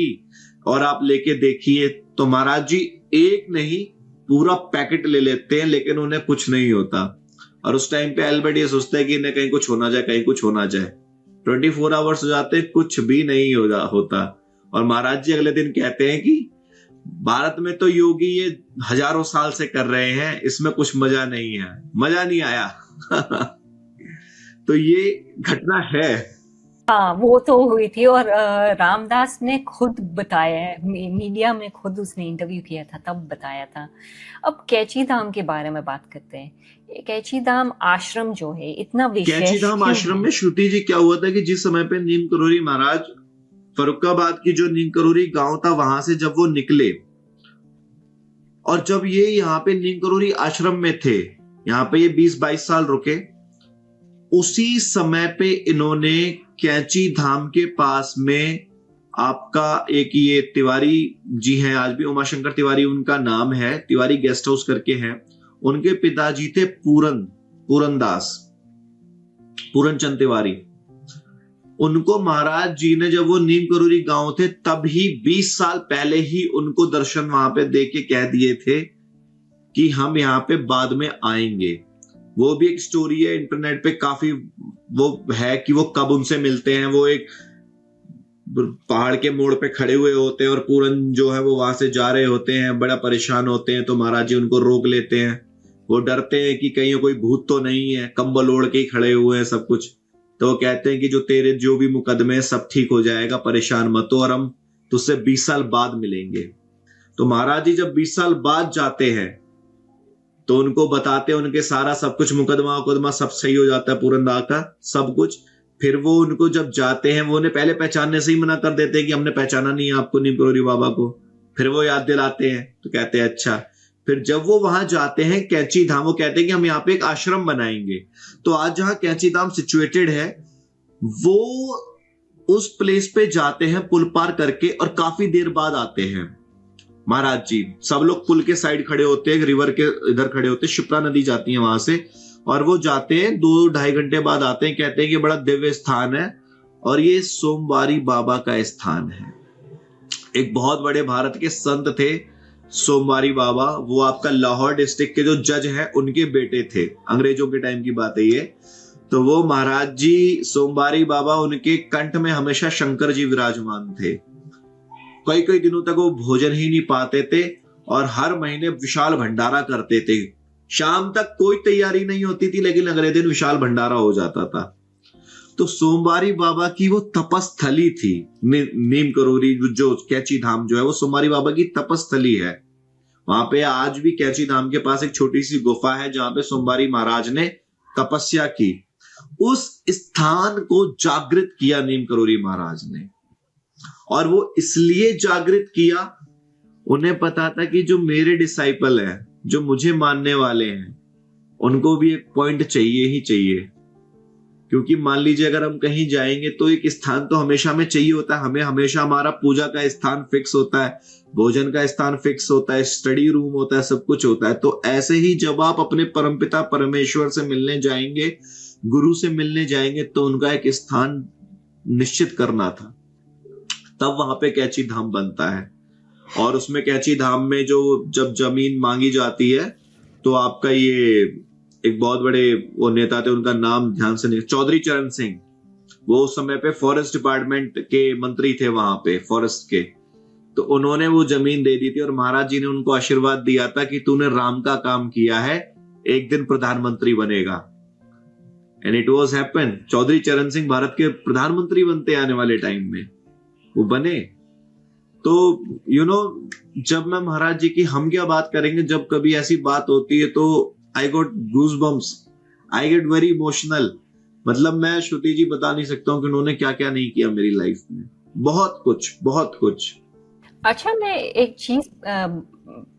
और आप लेके देखिए। तो महाराज जी एक नहीं पूरा पैकेट ले लेते हैं, लेकिन उन्हें कुछ नहीं होता। और उस टाइम पे एल्बर्ट ये सोचता है कि इन्हें कहीं कुछ होना जाए, कहीं कुछ होना जाए। 24 आवर्स हो जाते, कुछ भी नहीं होता। और महाराज जी अगले दिन कहते हैं कि भारत में तो योगी ये हजारों साल से कर रहे हैं, इसमें कुछ मजा नहीं है, मजा नहीं आया। तो ये घटना है। हाँ, वो तो हुई थी। और रामदास ने खुद बताया है, मीडिया में खुद उसने इंटरव्यू किया था, तब बताया था। अब कैची धाम के बारे में बात करते हैं। ये कैची धाम आश्रम जो है इतना विशेष कैची धाम क्यों आश्रम है? में श्रुति जी क्या हुआ था कि जिस समय पे नीम करोरी महाराज फरुखाबाद की जो नीम करोरी गांव था वहां से जब वो निकले, और जब ये यहाँ पे नीम करोरी आश्रम में थे, यहाँ पे ये 20-22 साल रुके, उसी समय पे इन्होंने कैची धाम के पास में आपका एक ये तिवारी जी हैं, आज भी उमाशंकर तिवारी उनका नाम है, तिवारी गेस्ट हाउस करके हैं। उनके पिताजी थे पूरनचंद तिवारी। उनको महाराज जी ने जब वो नीम करोरी गांव थे तब ही 20 साल पहले ही उनको दर्शन वहां पे दे के कह दिए थे कि हम यहाँ पे बाद में आएंगे। वो भी एक स्टोरी है, इंटरनेट पे काफी वो है कि वो कब उनसे मिलते हैं। वो एक पहाड़ के मोड़ पे खड़े हुए होते हैं और पूरन जो है वो वहां से जा रहे होते हैं, बड़ा परेशान होते हैं, तो महाराज जी उनको रोक लेते हैं। वो डरते हैं कि कहीं कोई भूत तो नहीं है, कंबल ओढ़ के ही खड़े हुए हैं सब कुछ। तो वो कहते हैं कि जो तेरे जो भी मुकदमे सब ठीक हो जाएगा, परेशान मत हो, और हम तुझसे 20 साल बाद मिलेंगे। तो महाराज जी जब 20 साल बाद जाते हैं तो उनको बताते हैं, उनके सारा सब कुछ मुकदमा सब सही हो जाता है, पूरनदा का सब कुछ। फिर वो उनको जब जाते हैं, वो उन्हें पहले पहचानने से ही मना कर देते हैं कि हमने पहचाना नहीं है आपको, नीम करोरी बाबा को। फिर वो याद दिलाते हैं तो कहते हैं अच्छा। फिर जब वो वहां जाते हैं कैची धाम, वो कहते हैं कि हम यहाँ पे एक आश्रम बनाएंगे। तो आज जहां कैची धाम सिचुएटेड है, वो उस प्लेस पे जाते हैं पुल पार करके, और काफी देर बाद आते हैं महाराज जी। सब लोग पुल के साइड खड़े होते हैं, रिवर के इधर खड़े होते हैं, शिप्रा नदी जाती है वहां से, और वो जाते हैं 2-2.5 घंटे बाद आते हैं। कहते हैं कि बड़ा दिव्य स्थान है और ये सोमवारी बाबा का स्थान है। एक बहुत बड़े भारत के संत थे सोमवारी बाबा, वो आपका लाहौर डिस्ट्रिक्ट के जो जज हैं उनके बेटे थे, अंग्रेजों के टाइम की बात है ये। तो वो महाराज जी सोमवारी बाबा, उनके कंठ में हमेशा शंकर जी विराजमान थे। कई दिनों तक वो भोजन ही नहीं पाते थे और हर महीने विशाल भंडारा करते थे। शाम तक कोई तैयारी नहीं होती थी, लेकिन अगले दिन विशाल भंडारा हो जाता था। तो सोमवारी बाबा की वो तपस्थली थी, नीम करोरी जो कैची धाम जो है वो सोमवारी बाबा की तपस्थली है। वहां पे आज भी कैची धाम के पास एक छोटी सी गुफा है जहां पे सोमवारी महाराज ने तपस्या की। उस स्थान को जागृत किया नीम करोरी महाराज ने, और वो इसलिए जागृत किया, उन्हें पता था कि जो मेरे डिसाइपल हैं, जो मुझे मानने वाले हैं, उनको भी एक पॉइंट चाहिए ही चाहिए। क्योंकि मान लीजिए अगर हम कहीं जाएंगे तो एक स्थान तो हमेशा हमें चाहिए होता है। हमें हमेशा हमारा पूजा का स्थान फिक्स होता है, भोजन का स्थान फिक्स होता है, स्टडी रूम होता है, सब कुछ होता है। तो ऐसे ही जब आप अपने परमपिता परमेश्वर से मिलने जाएंगे, गुरु से मिलने जाएंगे, तो उनका एक स्थान निश्चित करना था। तब वहां पे कैची धाम बनता है। और उसमें कैची धाम में जो जब जमीन मांगी जाती है, तो आपका ये एक बहुत बड़े वो नेता थे, उनका नाम ध्यान से नहीं, चौधरी चरण सिंह, वो उस समय पे फॉरेस्ट डिपार्टमेंट के मंत्री थे वहां पे, फॉरेस्ट के। तो उन्होंने वो जमीन दे दी थी और महाराज जी ने उनको आशीर्वाद दिया था कि तूने राम का काम किया है, एक दिन प्रधानमंत्री बनेगा। And it was happen. Chaudhary Charan Singh Bharat के प्रधानमंत्री बनते आने वाले टाइम में, वो बने। तो जब मैं महाराज जी की हम क्या बात करेंगे, जब कभी ऐसी बात होती है तो I got goosebumps, I get very emotional. मतलब मैं श्रुति जी बता नहीं सकता हूँ कि उन्होंने क्या क्या नहीं किया मेरी लाइफ में। बहुत कुछ, बहुत कुछ। अच्छा, मैं एक चीज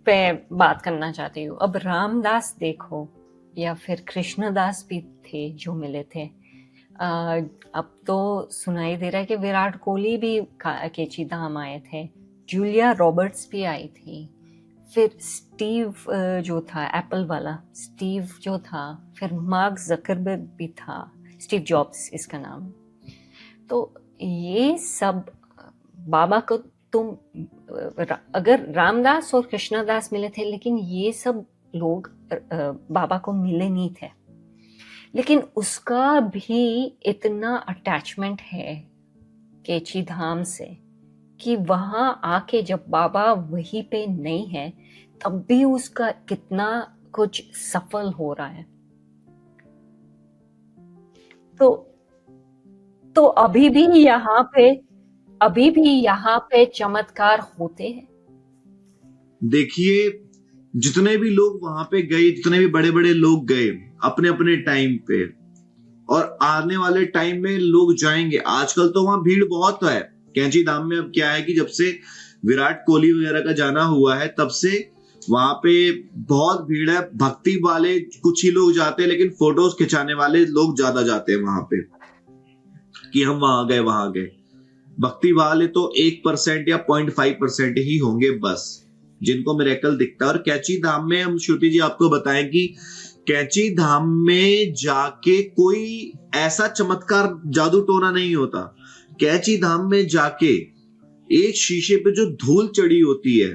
पे बात करना चाहती हूँ। अब रामदास देखो या फिर कृष्णदास भी थे जो मिले थे। अब तो सुनाई दे रहा है कि विराट कोहली भी केची धाम आए थे, जूलिया रॉबर्ट्स भी आई थी, फिर स्टीव जो था एप्पल वाला स्टीव जो था, फिर मार्क जकरबर्ग भी था, स्टीव जॉब्स इसका नाम। तो ये सब बाबा को तुम अगर रामदास और कृष्णदास मिले थे, लेकिन ये सब लोग बाबा को मिले नहीं थे, लेकिन उसका भी इतना अटैचमेंट है केची धाम से कि वहां आके जब बाबा वहीं पे नहीं है तब भी उसका कितना कुछ सफल हो रहा है। तो अभी भी यहाँ पे चमत्कार होते हैं। देखिए, जितने भी लोग वहां पे गए, जितने भी बड़े बड़े लोग गए अपने अपने टाइम पे, और आने वाले टाइम में लोग जाएंगे। आजकल तो वहां भीड़ बहुत है कैंची धाम में। अब क्या है कि जब से विराट कोहली वगैरह का जाना हुआ है तब से वहां पे बहुत भीड़ है। भक्ति वाले कुछ ही लोग जाते हैं, लेकिन फोटोज खिंचाने वाले लोग ज्यादा जाते हैं वहां पे कि हम वहां गए। भक्ति वाले तो 1% या 0.5% ही होंगे बस, जिनको मिरेकल दिखता है। और कैंची धाम में हम श्रुति जी आपको बताएं कि कैंची धाम में जाके कोई ऐसा चमत्कार जादू टोना नहीं होता। कैंची धाम में जाके एक शीशे पे जो धूल चढ़ी होती है,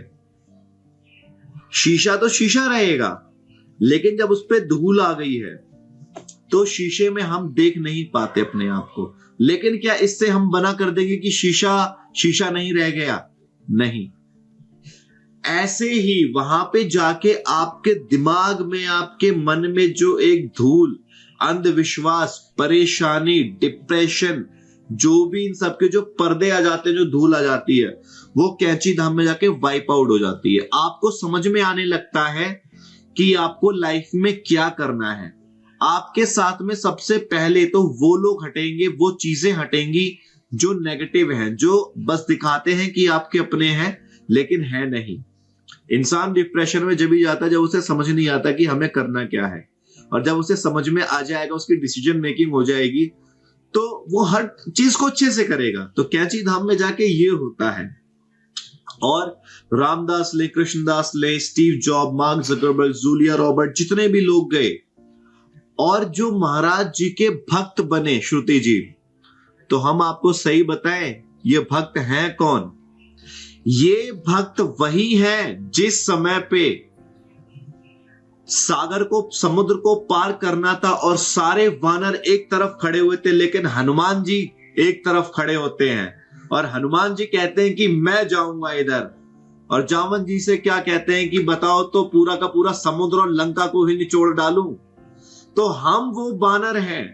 शीशा तो शीशा रहेगा, लेकिन जब उस पे धूल आ गई है तो शीशे में हम देख नहीं पाते अपने आप को। लेकिन क्या इससे हम बना कर देंगे कि शीशा शीशा नहीं रह गया? नहीं। ऐसे ही वहां पे जाके आपके दिमाग में, आपके मन में जो एक धूल, अंधविश्वास, परेशानी, डिप्रेशन, जो भी इन सबके जो पर्दे आ जाते हैं, जो धूल आ जाती है, वो कैंची धाम में जाके वाइप आउट हो जाती है। आपको समझ में आने लगता है कि आपको लाइफ में क्या करना है। आपके साथ में सबसे पहले तो वो लोग हटेंगे, वो चीजें हटेंगी जो नेगेटिव हैं, जो बस दिखाते हैं कि आपके अपने हैं लेकिन है नहीं। इंसान डिप्रेशन में जब भी जाता है जब उसे समझ नहीं आता कि हमें करना क्या है, और जब उसे समझ में आ जाएगा, उसकी डिसीजन मेकिंग हो जाएगी, तो वो हर चीज को अच्छे से करेगा। तो कैंची धाम में जाके ये होता है। और रामदास ले, कृष्णदास ले, Steve job, mark Zuckerberg, Julia Robert, जितने भी लोग गए और जो महाराज जी के भक्त बने श्रुति जी, तो हम आपको सही बताएं ये भक्त हैं कौन? ये भक्त वही है जिस समय पे सागर को, समुद्र को पार करना था और सारे वानर एक तरफ खड़े हुए थे, लेकिन हनुमान जी एक तरफ खड़े होते हैं और हनुमान जी कहते हैं कि मैं जाऊंगा इधर, और जामवंत जी से क्या कहते हैं कि बताओ तो पूरा का पूरा समुद्र और लंका को ही निचोड़ डालूं। तो हम वो बानर हैं,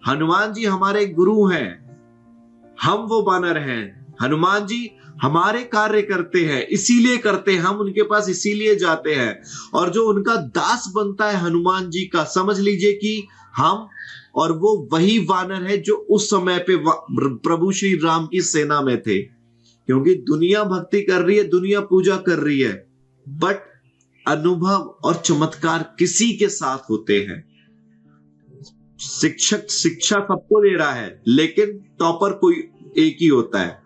हनुमान जी हमारे गुरु हैं, हम वो बानर हैं। हनुमान जी हमारे कार्य करते हैं, इसीलिए करते हैं, हम उनके पास इसीलिए जाते हैं। और जो उनका दास बनता है हनुमान जी का, समझ लीजिए कि हम और वो वही वानर है जो उस समय पे प्रभु श्री राम की सेना में थे। क्योंकि दुनिया भक्ति कर रही है, दुनिया पूजा कर रही है, बट अनुभव और चमत्कार किसी के साथ होते हैं। शिक्षक शिक्षा सबको दे रहा है, लेकिन टॉपर कोई एक ही होता है।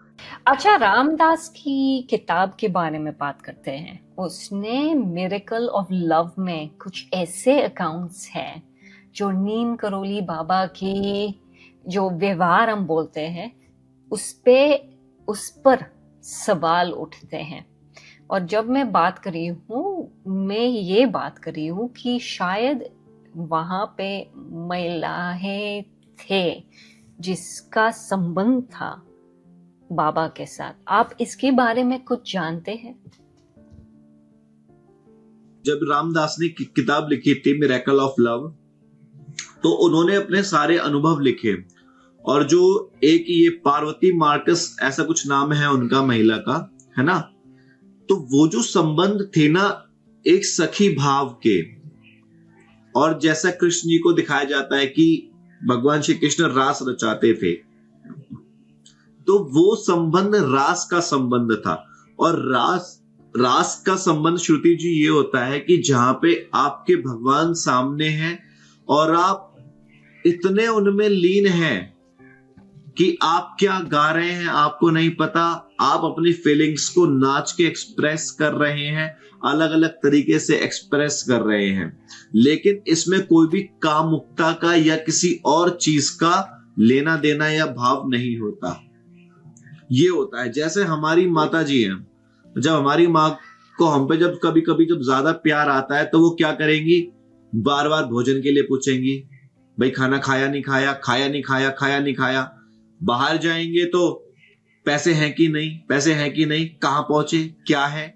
अच्छा, रामदास की किताब के बारे में बात करते हैं। उसने मिरेकल ऑफ लव में कुछ ऐसे अकाउंट्स हैं जो नीम करोली बाबा की जो व्यवहार हम बोलते हैं उस पर सवाल उठते हैं। और जब मैं बात करी हूँ, मैं ये बात करी हूँ कि शायद वहां पे महिलाएं थे जिसका संबंध था बाबा के साथ। आप इसके बारे में कुछ जानते हैं? जब रामदास ने किताब लिखी थी मिरेकल ऑफ लव, तो उन्होंने अपने सारे अनुभव लिखे। और जो एक ये पार्वती मार्कस ऐसा कुछ नाम है उनका, महिला का, है ना, तो वो जो संबंध थे ना एक सखी भाव के, और जैसा कृष्ण जी को दिखाया जाता है कि भगवान श्री कृष्ण रास रचाते थे, तो वो संबंध रास का संबंध था। और रास का संबंध श्रुति जी ये होता है कि जहां पे आपके भगवान सामने हैं और आप इतने उनमें लीन हैं कि आप क्या गा रहे हैं आपको नहीं पता, आप अपनी फीलिंग्स को नाच के एक्सप्रेस कर रहे हैं, अलग अलग तरीके से एक्सप्रेस कर रहे हैं, लेकिन इसमें कोई भी कामुकता का या किसी और चीज का लेना देना या भाव नहीं होता। ये होता है जैसे हमारी माता जी हैं, जब हमारी माँ को हम पे जब कभी कभी जब ज्यादा प्यार आता है तो वो क्या करेंगी, बार बार भोजन के लिए पूछेंगी, भाई खाना खाया नहीं खाया, खाया नहीं खाया, खाया नहीं खाया। बाहर जाएंगे तो पैसे हैं कि नहीं, पैसे हैं कि नहीं, कहां पहुंचे, क्या है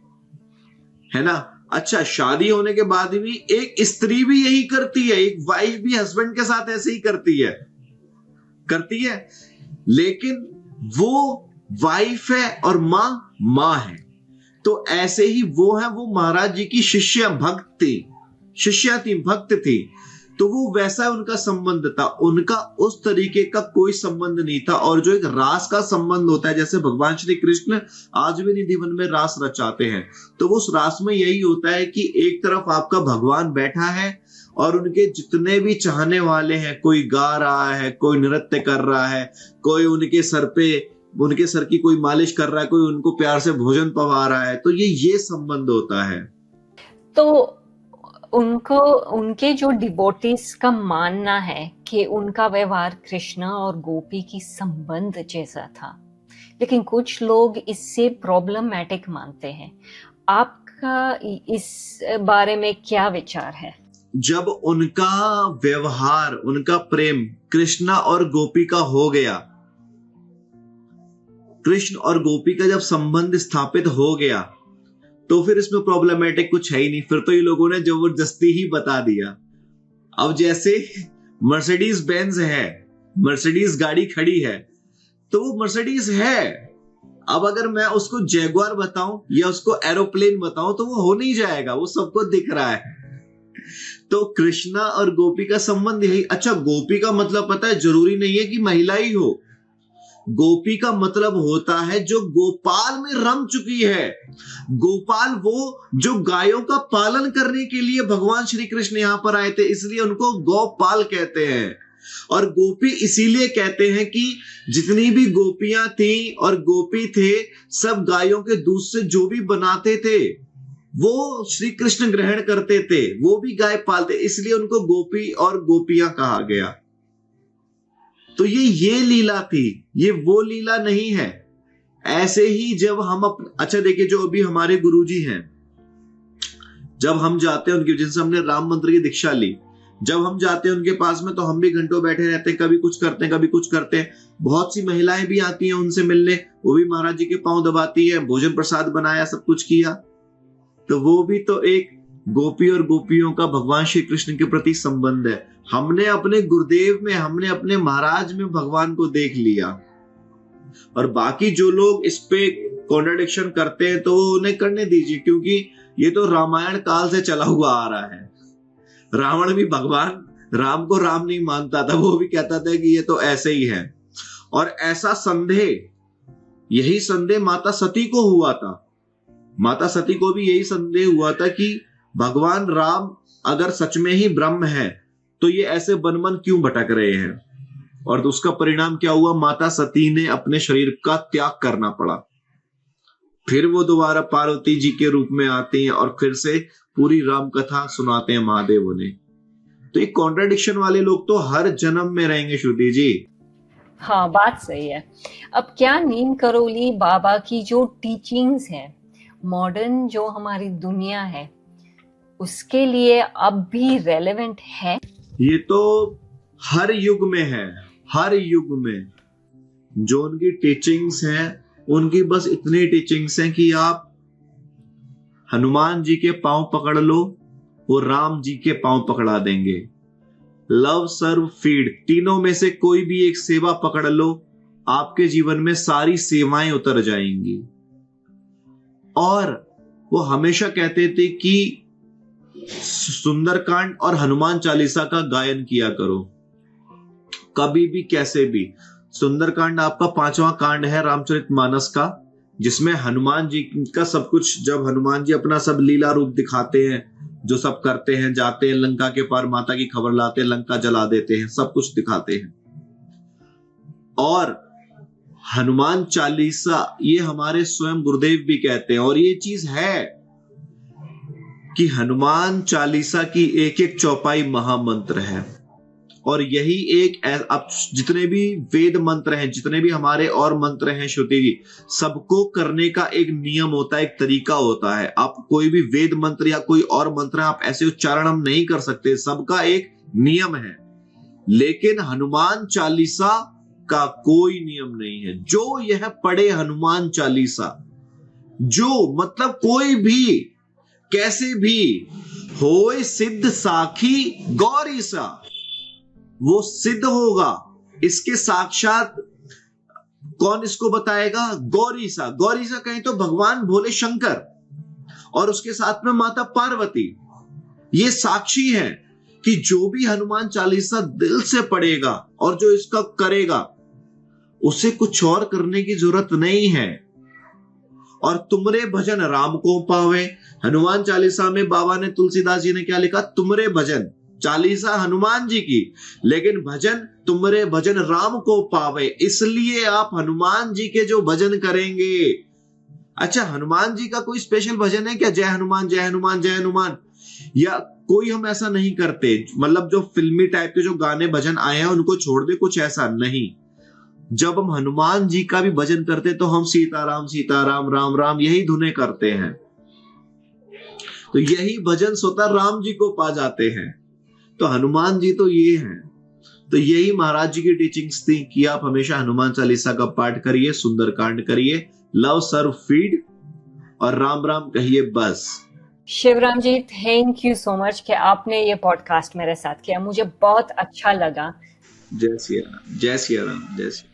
ना। अच्छा, शादी होने के बाद भी एक स्त्री भी यही करती है, एक वाइफ भी हस्बैंड के साथ ऐसे ही करती है, लेकिन वो वाइफ है और मां है। तो ऐसे ही वो महाराज जी की भक्त थी। तो वो वैसा उनका संबंध था, उनका उस तरीके का कोई संबंध नहीं था। और जो एक रास का संबंध होता है, जैसे भगवान श्री कृष्ण आज भी निधि वन में रास रचाते हैं, तो वो उस रास में यही होता है कि एक तरफ आपका भगवान बैठा है और उनके जितने भी चाहने वाले हैं, कोई गा रहा है, कोई नृत्य कर रहा है, कोई उनके सर की कोई मालिश कर रहा है, कोई उनको प्यार से भोजन पवा रहा है। तो ये संबंध होता है। तो उनके जो डिवोटीज का मानना है कि उनका व्यवहार कृष्ण और गोपी की संबंध जैसा था, लेकिन कुछ लोग इससे प्रॉब्लमैटिक मानते हैं। आपका इस बारे में क्या विचार है? जब उनका व्यवहार, उनका प्रेम कृष्णा और गोपी का हो गया, कृष्ण और गोपी का जब संबंध स्थापित हो गया, तो फिर इसमें प्रॉब्लमेटिक कुछ है ही नहीं। फिर तो ये लोगों ने जबरदस्ती ही बता दिया। अब जैसे मर्सिडीज बेंज है, मर्सिडीज गाड़ी खड़ी है, तो वो मर्सिडीज है। अब अगर मैं उसको जैगुआर बताऊं या उसको एरोप्लेन बताऊं तो वो हो नहीं जाएगा, वो सबको दिख रहा है। तो कृष्णा और गोपी का संबंध यही। अच्छा, गोपी का मतलब पता है, जरूरी नहीं है कि महिला ही हो। गोपी का मतलब होता है जो गोपाल में रम चुकी है। गोपाल वो जो गायों का पालन करने के लिए भगवान श्री कृष्ण यहां पर आए थे, इसलिए उनको गोपाल कहते हैं। और गोपी इसीलिए कहते हैं कि जितनी भी गोपियां थी और गोपी थे, सब गायों के दूध से जो भी बनाते थे वो श्री कृष्ण ग्रहण करते थे, वो भी गाय पालते, इसलिए उनको गोपी और गोपियां कहा गया। तो ये लीला थी, ये वो लीला नहीं है। ऐसे ही जब हम अच्छा देखिए, जो अभी हमारे गुरुजी हैं, जब हम जाते हैं उनके, जिनसे हमने राम मंत्र की दीक्षा ली, जब हम जाते हैं उनके पास में, तो हम भी घंटों बैठे रहते हैं, कभी कुछ करते हैं, कभी कुछ करते हैं। बहुत सी महिलाएं भी आती हैं उनसे मिलने, वो भी महाराज जी के पांव दबाती है, भोजन प्रसाद बनाया, सब कुछ किया। तो वो भी तो एक गोपी और गोपियों का भगवान श्री कृष्ण के प्रति संबंध है। हमने अपने गुरुदेव में, हमने अपने महाराज में भगवान को देख लिया। और बाकी जो लोग इस पे कॉन्ट्रडिक्शन करते हैं तो उन्हें करने दीजिए, क्योंकि ये तो रामायण काल से चला हुआ आ रहा है। रावण भी भगवान राम को राम नहीं मानता था, वो भी कहता था कि ये तो ऐसे ही है। और ऐसा यही संदेह माता सती को हुआ था। माता सती को भी यही संदेह हुआ था कि भगवान राम अगर सच में ही ब्रह्म है तो ये ऐसे बन क्यों भटक रहे हैं। और उसका परिणाम क्या हुआ, माता सती ने अपने शरीर का त्याग करना पड़ा। फिर वो दोबारा पार्वती जी के रूप में आते हैं और फिर से पूरी राम कथा सुनाते हैं महादेव ने। तो ये कॉन्ट्रडिक्शन वाले लोग तो हर जन्म में रहेंगे श्रुति जी। हाँ, बात सही है। अब क्या नीम करोली बाबा की जो टीचिंग्स है, मॉडर्न जो हमारी दुनिया है, उसके लिए अब भी रेलेवेंट है? ये तो हर युग में है, हर युग में जो उनकी टीचिंग्स हैं, उनकी बस इतनी टीचिंग्स हैं कि आप हनुमान जी के पांव पकड़ लो, वो राम जी के पांव पकड़ा देंगे। लव सर्व फीड, तीनों में से कोई भी एक सेवा पकड़ लो, आपके जीवन में सारी सेवाएं उतर जाएंगी। और वो हमेशा कहते थे कि सुंदरकांड और हनुमान चालीसा का गायन किया करो। कभी भी कैसे भी। सुंदरकांड आपका 5वां कांड है रामचरितमानस का, जिसमें हनुमान जी का सब कुछ, जब हनुमान जी अपना सब लीला रूप दिखाते हैं, जो सब करते हैं, जाते हैं लंका के पार, माता की खबर लाते हैं, लंका जला देते हैं, सब कुछ दिखाते हैं। और हनुमान चालीसा ये हमारे स्वयं गुरुदेव भी कहते हैं, और ये चीज है कि हनुमान चालीसा की एक एक चौपाई महामंत्र है। और यही एक, अब जितने भी वेद मंत्र हैं, जितने भी हमारे और मंत्र हैं श्रुति जी, सबको करने का एक नियम होता है, एक तरीका होता है। आप कोई भी वेद मंत्र या कोई और मंत्र आप ऐसे उच्चारण हम नहीं कर सकते, सबका एक नियम है। लेकिन हनुमान चालीसा का कोई नियम नहीं है। जो यह पढ़े हनुमान चालीसा, जो मतलब कोई भी कैसे भी होए सिद्ध साखी गौरी सा, वो सिद्ध होगा। इसके साक्षात कौन इसको बताएगा? गौरी सा। गौरी सा कहें तो भगवान भोले शंकर, और उसके साथ में माता पार्वती, ये साक्षी है कि जो भी हनुमान चालीसा दिल से पढ़ेगा और जो इसका करेगा, उसे कुछ और करने की जरूरत नहीं है। और तुमरे भजन राम को पावे, हनुमान चालीसा में बाबा ने, तुलसीदास जी ने क्या लिखा? तुमरे भजन। चालीसा हनुमान जी की, लेकिन भजन तुमरे भजन राम को पावे, इसलिए आप हनुमान जी के जो भजन करेंगे। अच्छा, हनुमान जी का कोई स्पेशल भजन है क्या? जय हनुमान जय हनुमान जय हनुमान, या कोई हम ऐसा नहीं करते। मतलब जो फिल्मी टाइप के जो गाने भजन आए हैं उनको छोड़ दे, कुछ ऐसा नहीं। जब हम हनुमान जी का भी भजन करते तो हम सीताराम राम राम यही धुनें करते हैं। तो यही भजन स्वतः राम जी को पा जाते हैं। तो हनुमान जी तो ये हैं। तो यही महाराज जी की टीचिंग्स थी कि आप हमेशा हनुमान चालीसा का पाठ करिए, सुंदरकांड करिए, लव सर्व फीड, और राम राम कहिए बस। शिवराम जी, थैंक यू सो मच कि आपने ये पॉडकास्ट मेरे साथ किया, मुझे बहुत अच्छा लगा। जय सिया राम, जय सिया राम, जय सिया।